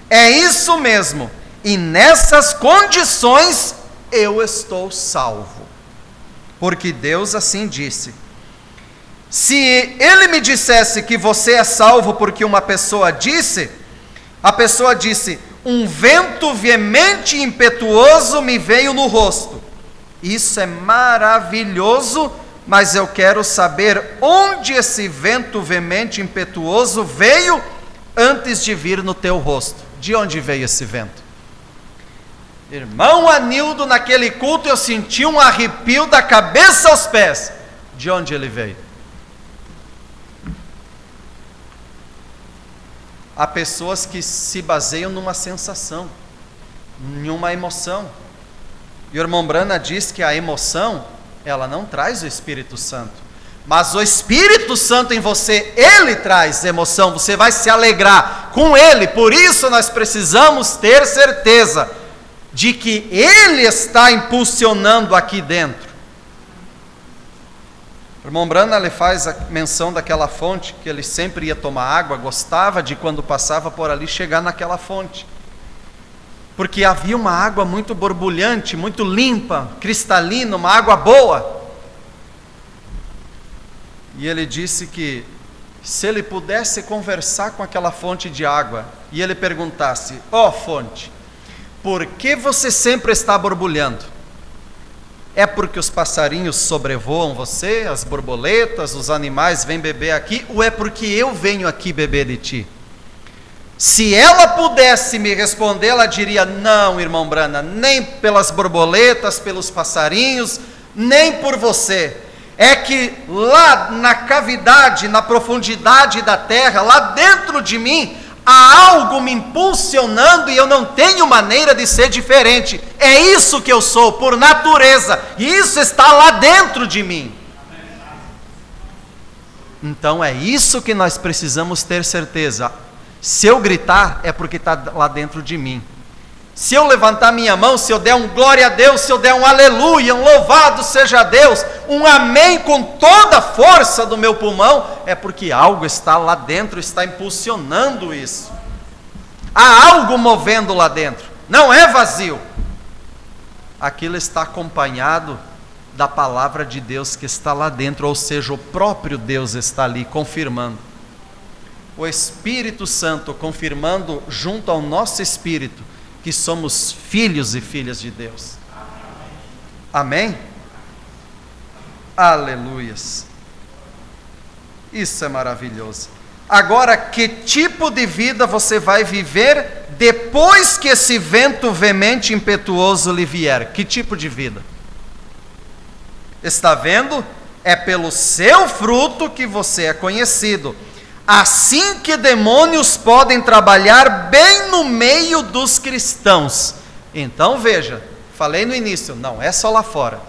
É isso mesmo. E nessas condições eu estou salvo. Porque Deus assim disse. Se ele me dissesse que você é salvo porque uma pessoa disse, a pessoa disse: um vento veemente e impetuoso me veio no rosto. Isso é maravilhoso, mas eu quero saber onde esse vento veemente e impetuoso veio antes de vir no teu rosto. De onde veio esse vento? Irmão Anildo, naquele culto eu senti um arrepio da cabeça aos pés. De onde ele veio? Há pessoas que se baseiam numa sensação, em uma emoção. E o irmão Branham diz que a emoção, ela não traz o Espírito Santo. Mas o Espírito Santo em você, ele traz emoção, você vai se alegrar com ele. Por isso nós precisamos ter certeza de que ele está impulsionando aqui dentro. O irmão Branham, ele faz a menção daquela fonte, que ele sempre ia tomar água, gostava de quando passava por ali chegar naquela fonte. Porque havia uma água muito borbulhante, muito limpa, cristalina, uma água boa. E ele disse que se ele pudesse conversar com aquela fonte de água, e ele perguntasse: ó fonte, por que você sempre está borbulhando? É porque os passarinhos sobrevoam você, as borboletas, os animais vêm beber aqui, ou é porque eu venho aqui beber de ti? Se ela pudesse me responder, ela diria: não, irmão Branham, nem pelas borboletas, pelos passarinhos, nem por você. É que lá na cavidade, na profundidade da terra, lá dentro de mim, há algo me impulsionando e eu não tenho maneira de ser diferente. É isso que eu sou, por natureza, e isso está lá dentro de mim. Então é isso que nós precisamos ter certeza. Se eu gritar, é porque está lá dentro de mim. Se eu levantar minha mão, se eu der um glória a Deus, se eu der um aleluia, um louvado seja Deus, um amém com toda a força do meu pulmão, é porque algo está lá dentro, está impulsionando isso. Há algo movendo lá dentro, não é vazio. Aquilo está acompanhado da palavra de Deus que está lá dentro, ou seja, o próprio Deus está ali confirmando. O Espírito Santo confirmando junto ao nosso espírito que somos filhos e filhas de Deus. Amém? Aleluias. Isso é maravilhoso. Agora, que tipo de vida você vai viver depois que esse vento veemente e impetuoso lhe vier? Que tipo de vida? Está vendo? É pelo seu fruto que você é conhecido. Assim que demônios podem trabalhar bem no meio dos cristãos. Então veja, falei no início, não é só lá fora.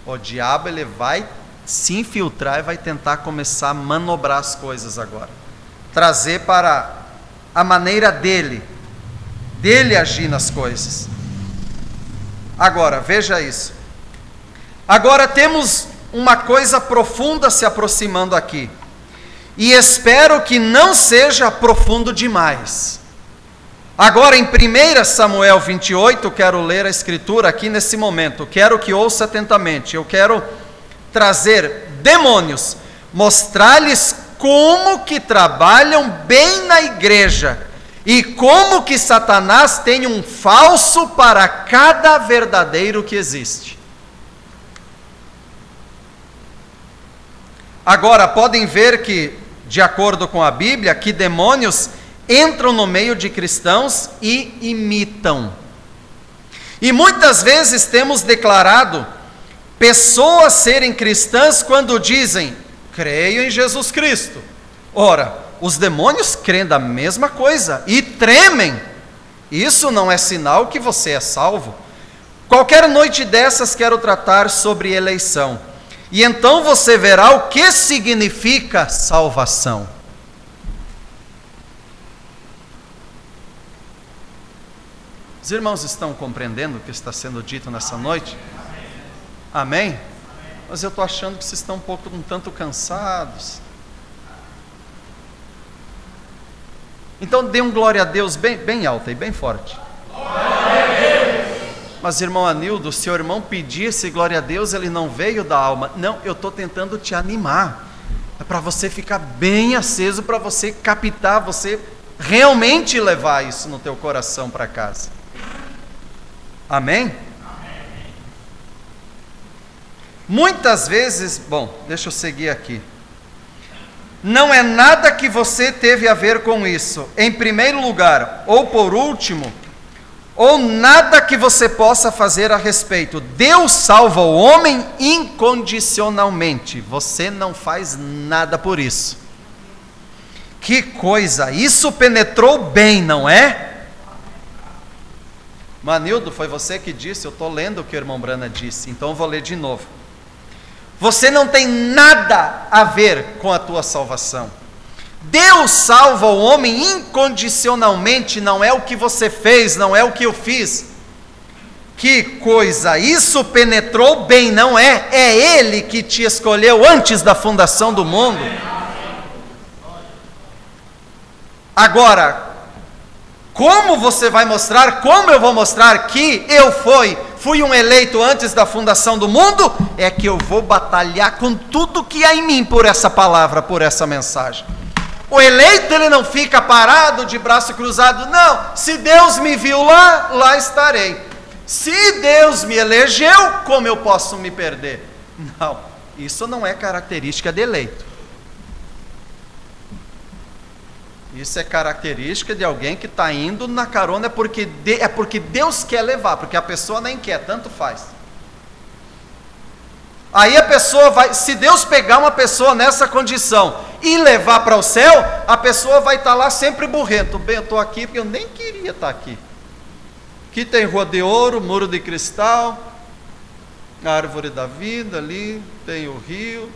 O diabo ele vai se infiltrar e vai tentar começar a manobrar as coisas agora. Trazer para a maneira dele agir nas coisas. Agora, veja isso. Agora temos uma coisa profunda se aproximando aqui. E espero que não seja profundo demais. Agora em 1 Samuel 28, quero ler a escritura aqui nesse momento. Quero que ouça atentamente. Eu quero trazer demônios, mostrar-lhes como que trabalham bem na igreja e como que Satanás tem um falso para cada verdadeiro que existe. Agora, podem ver que, de acordo com a Bíblia, que demônios entram no meio de cristãos e imitam. E muitas vezes temos declarado pessoas serem cristãs quando dizem, creio em Jesus Cristo. Ora, os demônios creem da mesma coisa e tremem. Isso não é sinal que você é salvo. Qualquer noite dessas quero tratar sobre eleição. E então você verá o que significa salvação. Os irmãos estão compreendendo o que está sendo dito nessa noite? Amém? Mas eu estou achando que vocês estão um tanto cansados. Então dê um glória a Deus bem alto e bem forte. Mas irmão Anildo, se o irmão pedisse glória a Deus, ele não veio da alma. Não, eu estou tentando te animar. É para você ficar bem aceso, para você captar, você realmente levar isso no teu coração para casa. Amém? Muitas vezes, bom, deixa eu seguir aqui. Não é nada que você teve a ver com isso, em primeiro lugar, ou por último, ou nada que você possa fazer a respeito. Deus salva o homem incondicionalmente, você não faz nada por isso. Que coisa, isso penetrou bem, não é? Manildo, foi você que disse, eu estou lendo o que o irmão Brana disse, então eu vou ler de novo. Você não tem nada a ver com a tua salvação. Deus salva o homem incondicionalmente, não é o que você fez, não é o que eu fiz. Que coisa, isso penetrou bem, não é? É Ele que te escolheu antes da fundação do mundo. Agora, como você vai mostrar, como eu vou mostrar que eu fui um eleito antes da fundação do mundo? É que eu vou batalhar com tudo que há em mim por essa palavra, por essa mensagem. O eleito, ele não fica parado de braço cruzado, não. Se Deus me viu lá, lá estarei. Se Deus me elegeu, como eu posso me perder? Não, isso não é característica de eleito. Isso é característica de alguém que está indo na carona, é porque Deus quer levar, porque a pessoa nem quer, tanto faz. Aí a pessoa vai, se Deus pegar uma pessoa nessa condição e levar para o céu, a pessoa vai estar lá sempre burrento. Bem, eu estou aqui porque eu nem queria estar aqui. Aqui tem rua de ouro, muro de cristal, a árvore da vida ali, tem o rio,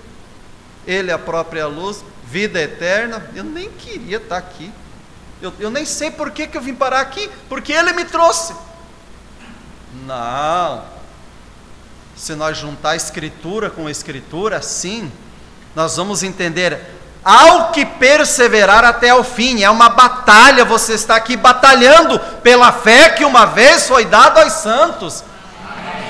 Ele é a própria luz, vida eterna. Eu nem queria estar aqui. Eu nem sei por que eu vim parar aqui, porque Ele me trouxe. Não. Se nós juntar a Escritura com a Escritura, sim, nós vamos entender, ao que perseverar até o fim, é uma batalha, você está aqui batalhando pela fé que uma vez foi dada aos santos.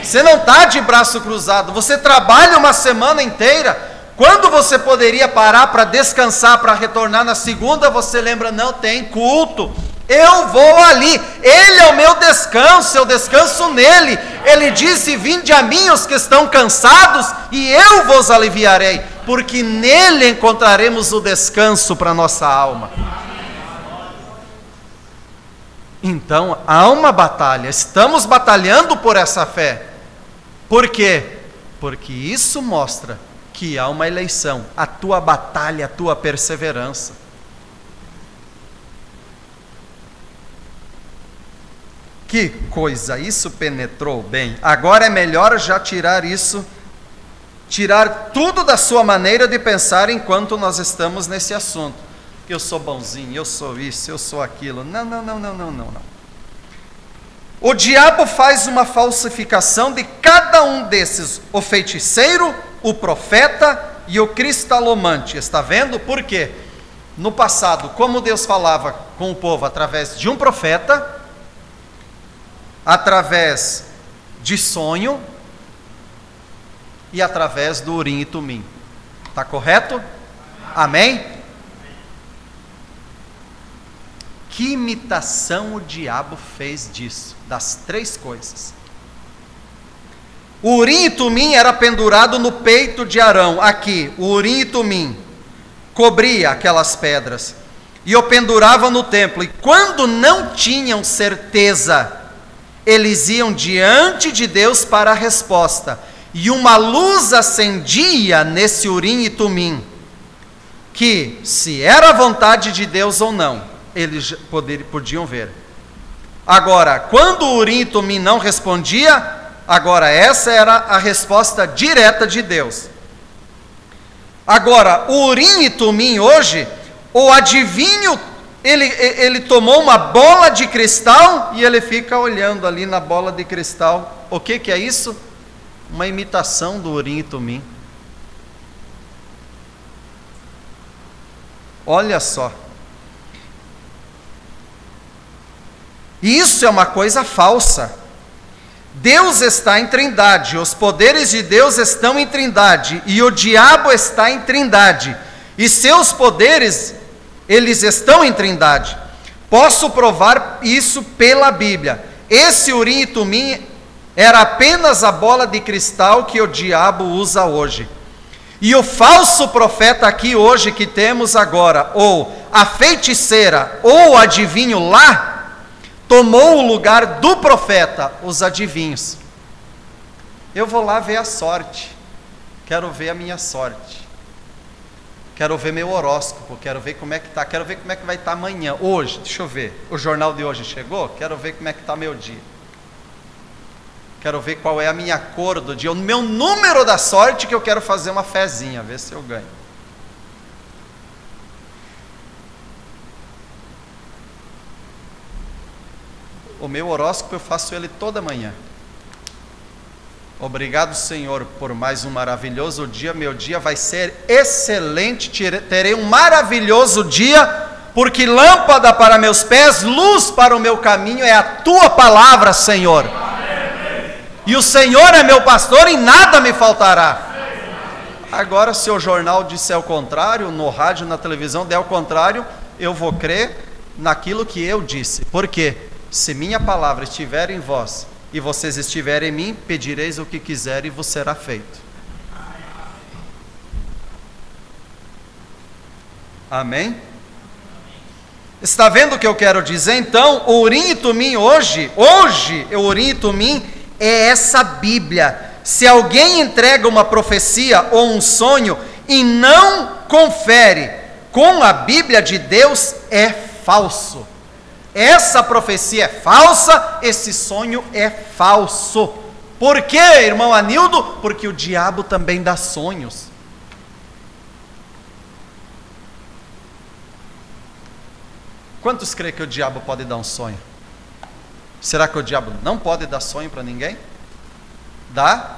Você não está de braço cruzado, você trabalha uma semana inteira. Quando você poderia parar para descansar, para retornar na segunda, você lembra, não, tem culto, eu vou ali, Ele é o meu descanso, eu descanso nele. Ele disse, vinde a mim os que estão cansados, e eu vos aliviarei, porque nele encontraremos o descanso para a nossa alma. Então, há uma batalha, estamos batalhando por essa fé. Por quê? Porque isso mostra que há uma eleição, a tua batalha, a tua perseverança. Que coisa, isso penetrou bem. Agora é melhor já tirar isso, tirar tudo da sua maneira de pensar enquanto nós estamos nesse assunto. Eu sou bonzinho, eu sou isso, eu sou aquilo. Não. O diabo faz uma falsificação de cada um desses, o feiticeiro, o profeta e o cristalomante. Está vendo? Por quê? No passado, como Deus falava com o povo através de um profeta, através de sonho e através do Urim e Tumim. Está correto? Amém? Que imitação o diabo fez disso, das três coisas. O Urim e Tumim era pendurado no peito de Arão, aqui, o Urim e Tumim, cobria aquelas pedras, e o penduravam no templo, e quando não tinham certeza, eles iam diante de Deus para a resposta, e uma luz acendia nesse Urim e Tumim, que se era a vontade de Deus ou não, eles podiam ver. Agora, quando o Urim e Tumim não respondia, agora essa era a resposta direta de Deus. Agora, o Urim e Tumim hoje, o adivinho, ele tomou uma bola de cristal e ele fica olhando ali na bola de cristal. O que é isso? Uma imitação do Urim e Tumim. Olha só. Isso é uma coisa falsa. Deus está em trindade, os poderes de Deus estão em trindade, e o diabo está em trindade, e seus poderes, eles estão em trindade. Posso provar isso pela Bíblia. Esse Urim e Tumim era apenas a bola de cristal que o diabo usa hoje. E o falso profeta aqui hoje que temos agora, ou a feiticeira, ou o adivinho lá, tomou o lugar do profeta, os adivinhos. Eu vou lá ver a sorte, quero ver a minha sorte, quero ver meu horóscopo, quero ver como é que está, quero ver como é que vai estar amanhã, hoje, deixa eu ver, o jornal de hoje chegou, quero ver como é que está meu dia, quero ver qual é a minha cor do dia, o meu número da sorte, que eu quero fazer uma fezinha, ver se eu ganho. O meu horóscopo eu faço ele toda manhã. Obrigado, Senhor, por mais um maravilhoso dia. Meu dia vai ser excelente. Terei um maravilhoso dia, porque lâmpada para meus pés, luz para o meu caminho é a tua palavra, Senhor. E o Senhor é meu pastor e nada me faltará. Agora, se o jornal disser o contrário, no rádio, na televisão der o contrário, eu vou crer naquilo que eu disse. Por quê? Se minha palavra estiver em vós e vocês estiverem em mim, pedireis o que quiser e vos será feito. Amém? Está vendo o que eu quero dizer? Então, o Urim e Tumim hoje, o Urim e Tumim é essa Bíblia. Se alguém entrega uma profecia ou um sonho e não confere com a Bíblia de Deus, é falso. Essa profecia é falsa, esse sonho é falso. Por quê, irmão Anildo? Porque o diabo também dá sonhos. Quantos creem que o diabo pode dar um sonho? Será que o diabo não pode dar sonho para ninguém? Dá?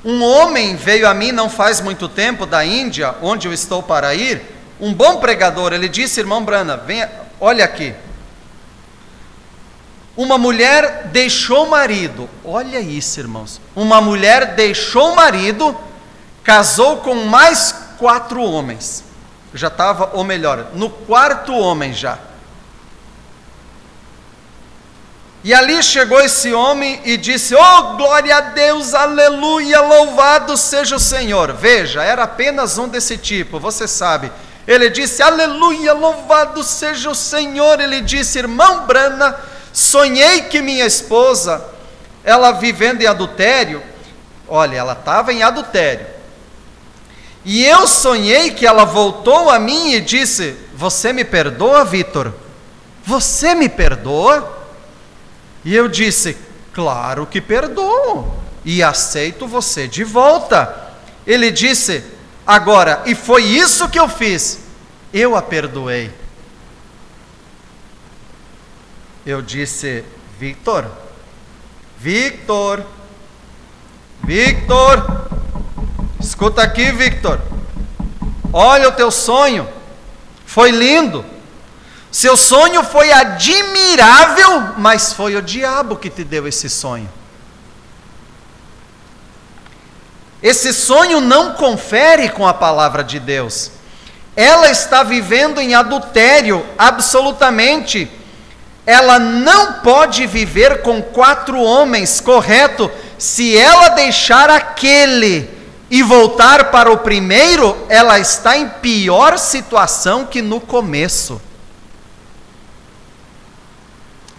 Um homem veio a mim não faz muito tempo da Índia, onde eu estou para ir. Um bom pregador, ele disse, irmão Brana, venha, olha aqui. Uma mulher deixou o marido. Olha isso, irmãos. Uma mulher deixou o marido, casou com mais 4 homens. Já estava, ou melhor, no 4º homem já. E ali chegou esse homem e disse: oh, glória a Deus, aleluia, louvado seja o Senhor. Veja, era apenas um desse tipo, você sabe. Ele disse: aleluia, louvado seja o Senhor. Ele disse: irmão Brana, sonhei que minha esposa, ela vivendo em adultério, olha, ela estava em adultério. E eu sonhei que ela voltou a mim e disse: você me perdoa, Vitor? Você me perdoa? E eu disse: claro que perdoo, e aceito você de volta. Ele disse: agora, e foi isso que eu fiz, eu a perdoei. Eu disse: Victor, escuta aqui, Victor, olha o teu sonho, foi lindo. Seu sonho foi admirável, mas foi o diabo que te deu esse sonho. Esse sonho não confere com a palavra de Deus. Ela está vivendo em adultério, absolutamente. Ela não pode viver com 4 homens, correto? Se ela deixar aquele e voltar para o primeiro, ela está em pior situação que no começo.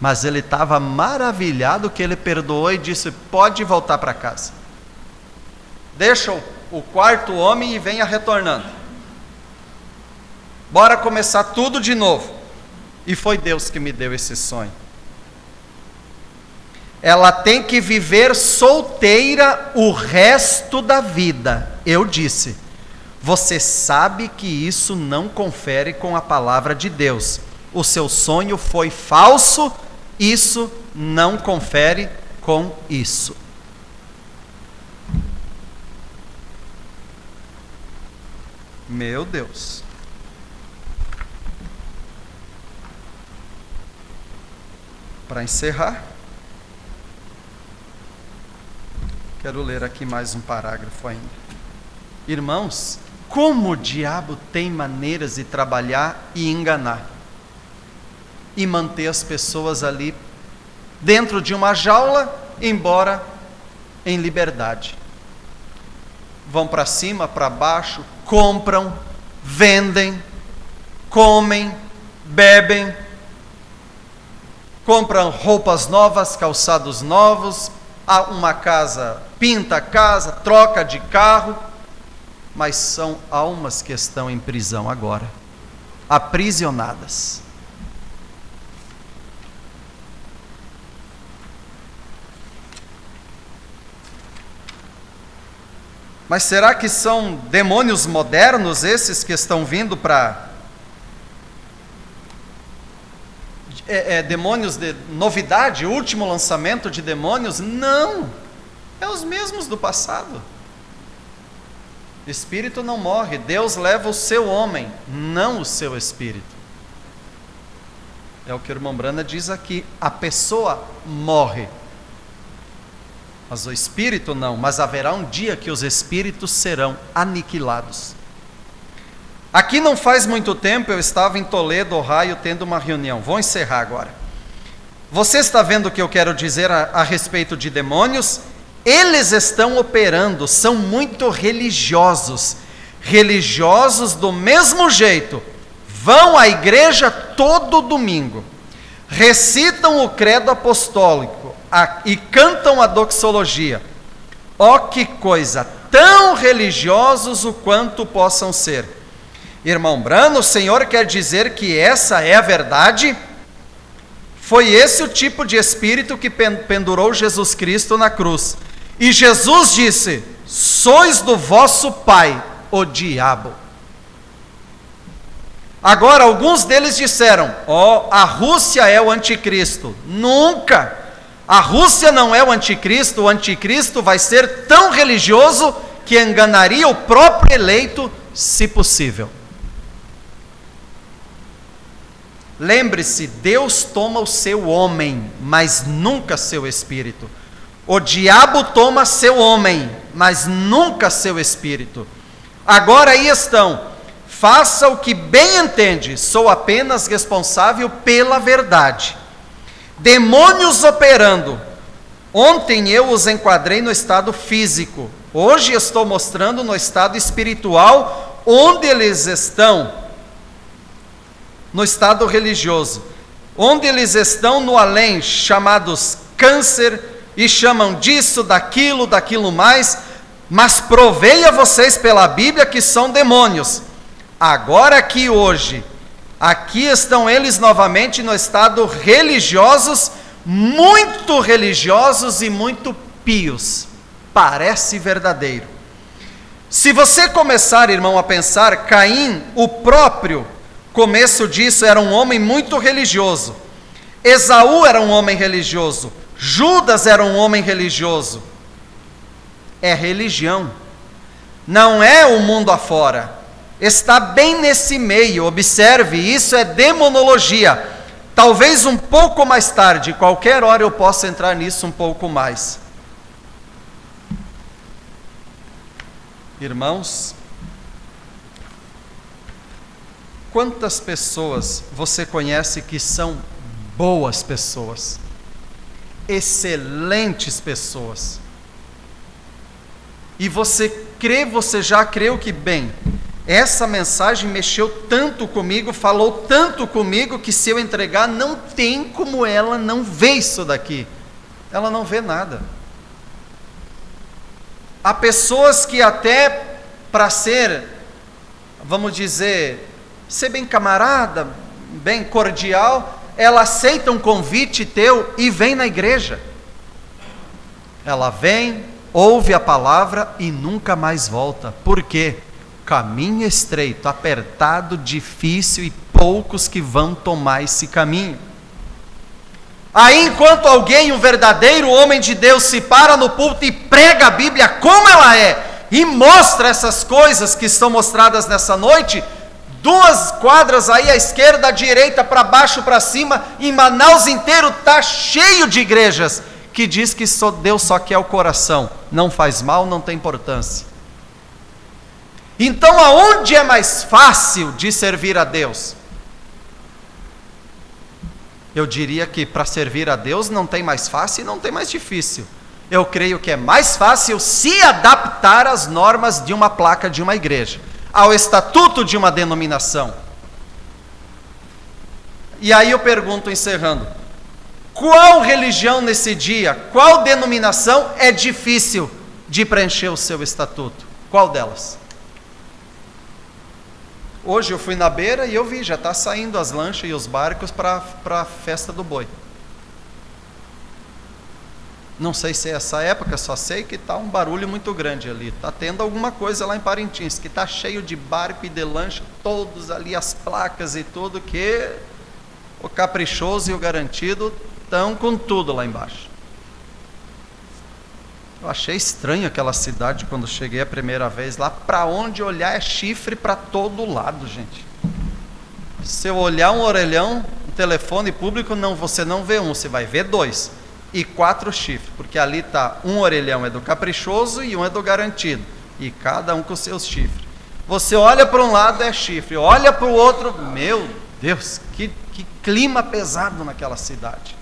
Mas ele estava maravilhado que ele perdoou e disse: pode voltar para casa. Deixa o 4º homem e venha retornando. Bora começar tudo de novo. E foi Deus que me deu esse sonho. Ela tem que viver solteira o resto da vida. Eu disse: você sabe que isso não confere com a palavra de Deus. O seu sonho foi falso. Isso não confere com isso. Meu Deus. Para encerrar, quero ler aqui mais um parágrafo ainda. Irmãos, como o diabo tem maneiras de trabalhar e enganar e manter as pessoas ali dentro de uma jaula, embora em liberdade. Vão para cima, para baixo, compram, vendem, comem, bebem, compram roupas novas, calçados novos, uma casa, pinta a casa, troca de carro, mas são almas que estão em prisão agora, aprisionadas. Mas será que são demônios modernos esses que estão vindo para... demônios de novidade, último lançamento de demônios? Não, é os mesmos do passado. Espírito não morre, Deus leva o seu homem, não o seu espírito. É o que o irmão Brana diz aqui, a pessoa morre, mas o espírito não, mas haverá um dia que os espíritos serão aniquilados. Aqui não faz muito tempo eu estava em Toledo, Ohio, tendo uma reunião. Vou encerrar agora. Você está vendo o que eu quero dizer a respeito de demônios? Eles estão operando, são muito religiosos. Religiosos do mesmo jeito. Vão à igreja todo domingo. Recitam o credo apostólico e cantam a doxologia. Ó, que coisa! Tão religiosos o quanto possam ser. Irmão Brano, o Senhor quer dizer que essa é a verdade? Foi esse o tipo de espírito que pendurou Jesus Cristo na cruz. E Jesus disse: sois do vosso pai, o diabo. Agora, alguns deles disseram: a Rússia é o anticristo. Nunca! A Rússia não é o anticristo vai ser tão religioso que enganaria o próprio eleito, se possível. Lembre-se, Deus toma o seu homem, mas nunca seu espírito. O diabo toma seu homem, mas nunca seu espírito. Agora aí estão, faça o que bem entende, sou apenas responsável pela verdade. Demônios operando. Ontem eu os enquadrei no estado físico, hoje estou mostrando no estado espiritual, onde eles estão, no estado religioso, onde eles estão no além, chamados câncer, e chamam disso, daquilo mais, mas provei a vocês pela Bíblia que são demônios. Agora aqui hoje, aqui estão eles novamente no estado religiosos, muito religiosos e muito pios. Parece verdadeiro. Se você começar, irmão, a pensar, Caim, o próprio começo disso, era um homem muito religioso. Esaú era um homem religioso. Judas era um homem religioso. É religião. Não é o mundo afora. Está bem nesse meio. Observe, isso é demonologia. Talvez um pouco mais tarde, qualquer hora eu possa entrar nisso um pouco mais. Irmãos, quantas pessoas você conhece que são boas pessoas, excelentes pessoas, e você já creu que, bem, essa mensagem mexeu tanto comigo, falou tanto comigo, que se eu entregar, não tem como ela não ver isso daqui. Ela não vê nada. Há pessoas que até para ser, vamos dizer, ser bem camarada, bem cordial, ela aceita um convite teu e vem na igreja. Ela vem, ouve a palavra e nunca mais volta. Por quê? Caminho estreito, apertado, difícil e poucos que vão tomar esse caminho. Aí, enquanto alguém, um verdadeiro homem de Deus, se para no púlpito e prega a Bíblia como ela é, e mostra essas coisas que estão mostradas nessa noite, 2 quadras aí à esquerda, à direita, para baixo, para cima, em Manaus inteiro está cheio de igrejas que diz que Deus só quer o coração, não faz mal, não tem importância. Então, aonde é mais fácil de servir a Deus? Eu diria que para servir a Deus não tem mais fácil e não tem mais difícil. Eu creio que é mais fácil se adaptar às normas de uma placa de uma igreja, ao estatuto de uma denominação. E aí eu pergunto, encerrando, qual religião nesse dia, qual denominação é difícil de preencher o seu estatuto? Qual delas? Hoje eu fui na beira e eu vi, já está saindo as lanchas e os barcos para a festa do boi. Não sei se é essa época, só sei que está um barulho muito grande ali. Está tendo alguma coisa lá em Parintins, que está cheio de barco e de lancha, todos ali, as placas e tudo, que o caprichoso e o garantido estão com tudo lá embaixo. Eu achei estranho aquela cidade quando cheguei a primeira vez lá. Para onde olhar é chifre para todo lado, gente. Se eu olhar um orelhão, um telefone público, não, você não vê um, você vai ver 2 e 4 chifres, porque ali está um orelhão é do caprichoso e um é do garantido, e cada um com seus chifres. Você olha para um lado é chifre, olha para o outro, meu Deus, que clima pesado naquela cidade.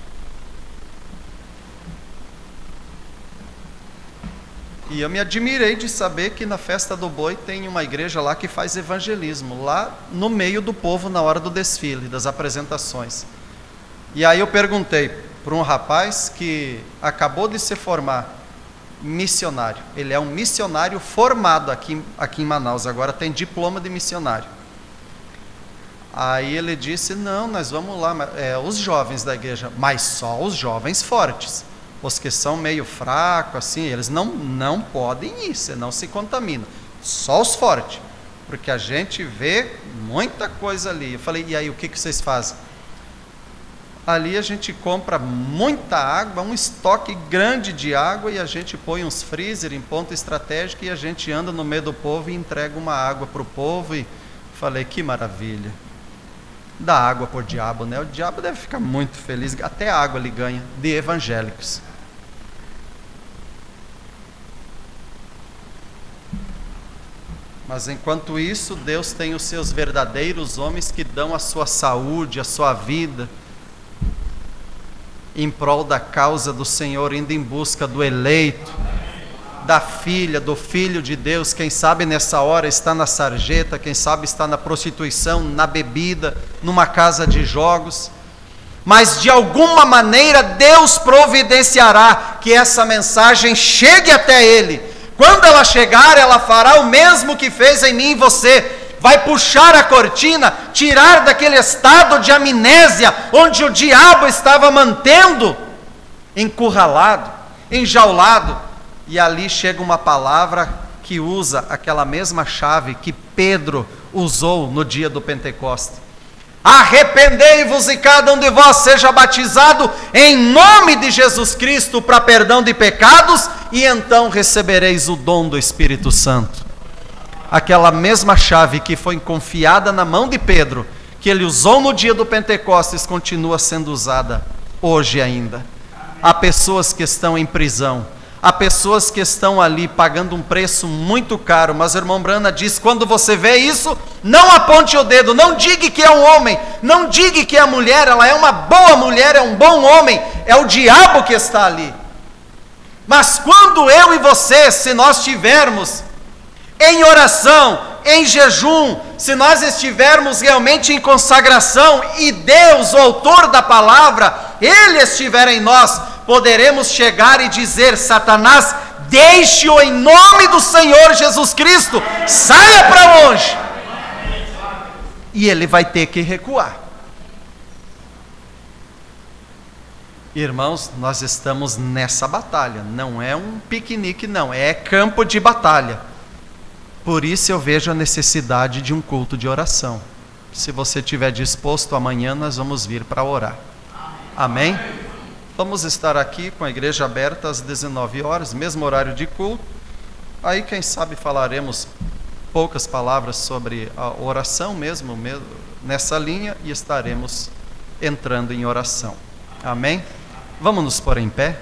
E eu me admirei de saber que na festa do boi tem uma igreja lá que faz evangelismo, lá no meio do povo na hora do desfile, das apresentações. E aí eu perguntei para um rapaz que acabou de se formar, missionário. Ele é um missionário formado aqui em Manaus, agora tem diploma de missionário. Aí ele disse, não, nós vamos lá, os jovens da igreja, mas só os jovens fortes. Os que são meio fracos, assim, eles não podem ir, senão se contaminam. Só os fortes, porque a gente vê muita coisa ali. Eu falei, e aí, o que vocês fazem? Ali a gente compra muita água, um estoque grande de água, e a gente põe uns freezer em ponto estratégico, e a gente anda no meio do povo e entrega uma água para o povo. E falei, que maravilha. dá água por diabo, né? O diabo deve ficar muito feliz, até água ele ganha de evangélicos. Mas enquanto isso, Deus tem os seus verdadeiros homens que dão a sua saúde, a sua vida, em prol da causa do Senhor, indo em busca do eleito, da filha, do filho de Deus. Quem sabe nessa hora está na sarjeta, quem sabe está na prostituição, na bebida, numa casa de jogos. Mas de alguma maneira Deus providenciará que essa mensagem chegue até ele. Quando ela chegar, ela fará o mesmo que fez em mim e você. Vai puxar a cortina, tirar daquele estado de amnésia, onde o diabo estava mantendo encurralado, enjaulado. E ali chega uma palavra que usa aquela mesma chave que Pedro usou no dia do Pentecostes. Arrependei-vos e cada um de vós seja batizado em nome de Jesus Cristo para perdão de pecados, e então recebereis o dom do Espírito Santo. Aquela mesma chave que foi confiada na mão de Pedro, que ele usou no dia do Pentecostes, continua sendo usada hoje ainda. Há pessoas que estão em prisão, há pessoas que estão ali pagando um preço muito caro, mas o irmão Brana diz: quando você vê isso, não aponte o dedo, não diga que é um homem, não diga que é a mulher, ela é uma boa mulher, é um bom homem, é o diabo que está ali. Mas quando eu e você, se nós estivermos em oração, em jejum, se nós estivermos realmente em consagração, e Deus, o autor da palavra, Ele estiver em nós, poderemos chegar e dizer: Satanás, deixe-o em nome do Senhor Jesus Cristo, saia para longe. E ele vai ter que recuar. Irmãos, nós estamos nessa batalha, não é um piquenique não, é campo de batalha. Por isso eu vejo a necessidade de um culto de oração. Se você estiver disposto, amanhã nós vamos vir para orar. Amém? Vamos estar aqui com a igreja aberta às 19 horas, mesmo horário de culto. Aí quem sabe falaremos poucas palavras sobre a oração mesmo nessa linha, e estaremos entrando em oração. Amém? Vamos nos pôr em pé.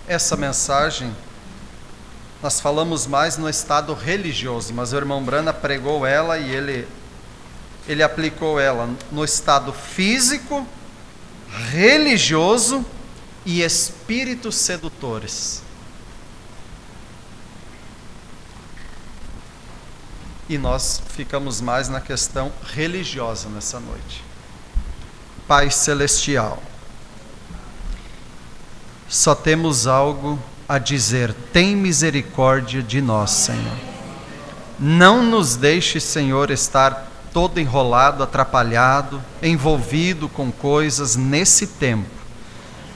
Essa mensagem nós falamos mais no estado religioso, mas o irmão Brana pregou ela e ele aplicou ela no estado físico, religioso e espíritos sedutores. E nós ficamos mais na questão religiosa nessa noite. Pai Celestial, só temos algo a dizer: tem misericórdia de nós, Senhor. Não nos deixe, Senhor, estar todo enrolado, atrapalhado, envolvido com coisas nesse tempo.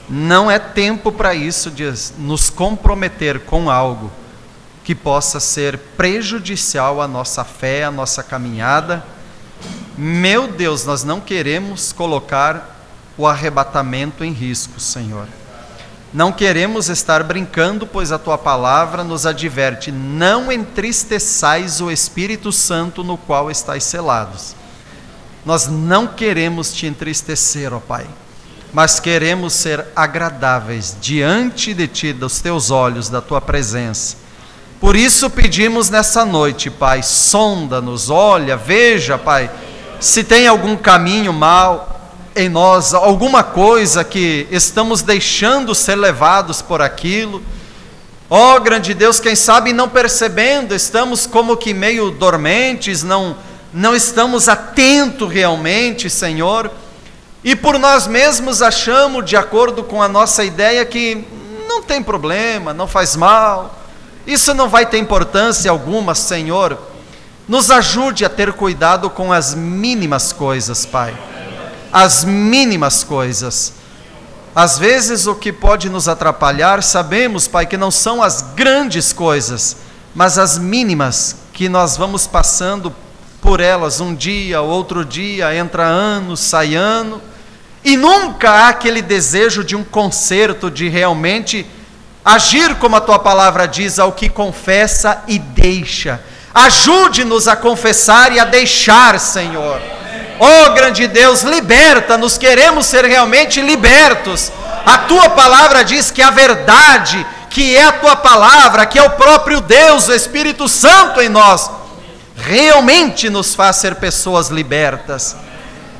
Não é tempo para isso, de nos comprometer com algo que possa ser prejudicial à nossa fé, à nossa caminhada. Meu Deus, nós não queremos colocar o arrebatamento em risco, Senhor. Não queremos estar brincando, pois a Tua palavra nos adverte: não entristeçais o Espírito Santo no qual estáis selados. Nós não queremos Te entristecer, ó Pai, mas queremos ser agradáveis diante de Ti, dos Teus olhos, da Tua presença. Por isso pedimos nessa noite, Pai, sonda-nos, olha, veja, Pai, se tem algum caminho mau em nós, alguma coisa que estamos deixando ser levados por aquilo. Ó grande Deus, quem sabe não percebendo, estamos como que meio dormentes, não estamos atentos realmente, Senhor, e por nós mesmos achamos, de acordo com a nossa ideia, que não tem problema, não faz mal, isso não vai ter importância alguma. Senhor, nos ajude a ter cuidado com as mínimas coisas, Pai. As mínimas coisas. Às vezes o que pode nos atrapalhar, sabemos, Pai, que não são as grandes coisas, mas as mínimas, que nós vamos passando por elas um dia, outro dia, entra ano, sai ano, E nunca há aquele desejo de um conserto, de realmente agir como a tua palavra diz, ao que confessa e deixa. Ajude-nos a confessar e a deixar, Senhor. Oh, grande Deus, liberta-nos, queremos ser realmente libertos. A tua palavra diz que a verdade, que é a tua palavra, que é o próprio Deus, o Espírito Santo em nós, realmente nos faz ser pessoas libertas.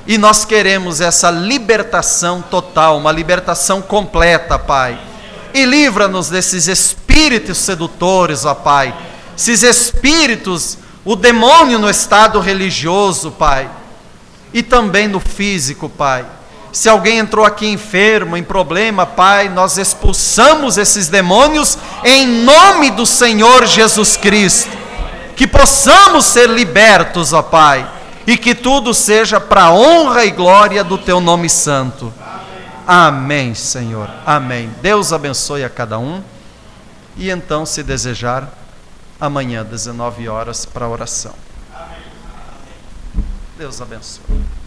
E nós queremos essa libertação total, uma libertação completa, Pai. E livra-nos desses espíritos sedutores, ó Pai. Esses espíritos, o demônio no estado religioso, Pai. E também no físico, Pai. Se alguém entrou aqui enfermo, em problema, Pai, nós expulsamos esses demônios em nome do Senhor Jesus Cristo. Que possamos ser libertos, ó Pai. E que tudo seja para a honra e glória do Teu nome santo. Amém, Senhor. Amém. Deus abençoe a cada um. E então, se desejar, amanhã, 19 horas, para a oração. Deus abençoe.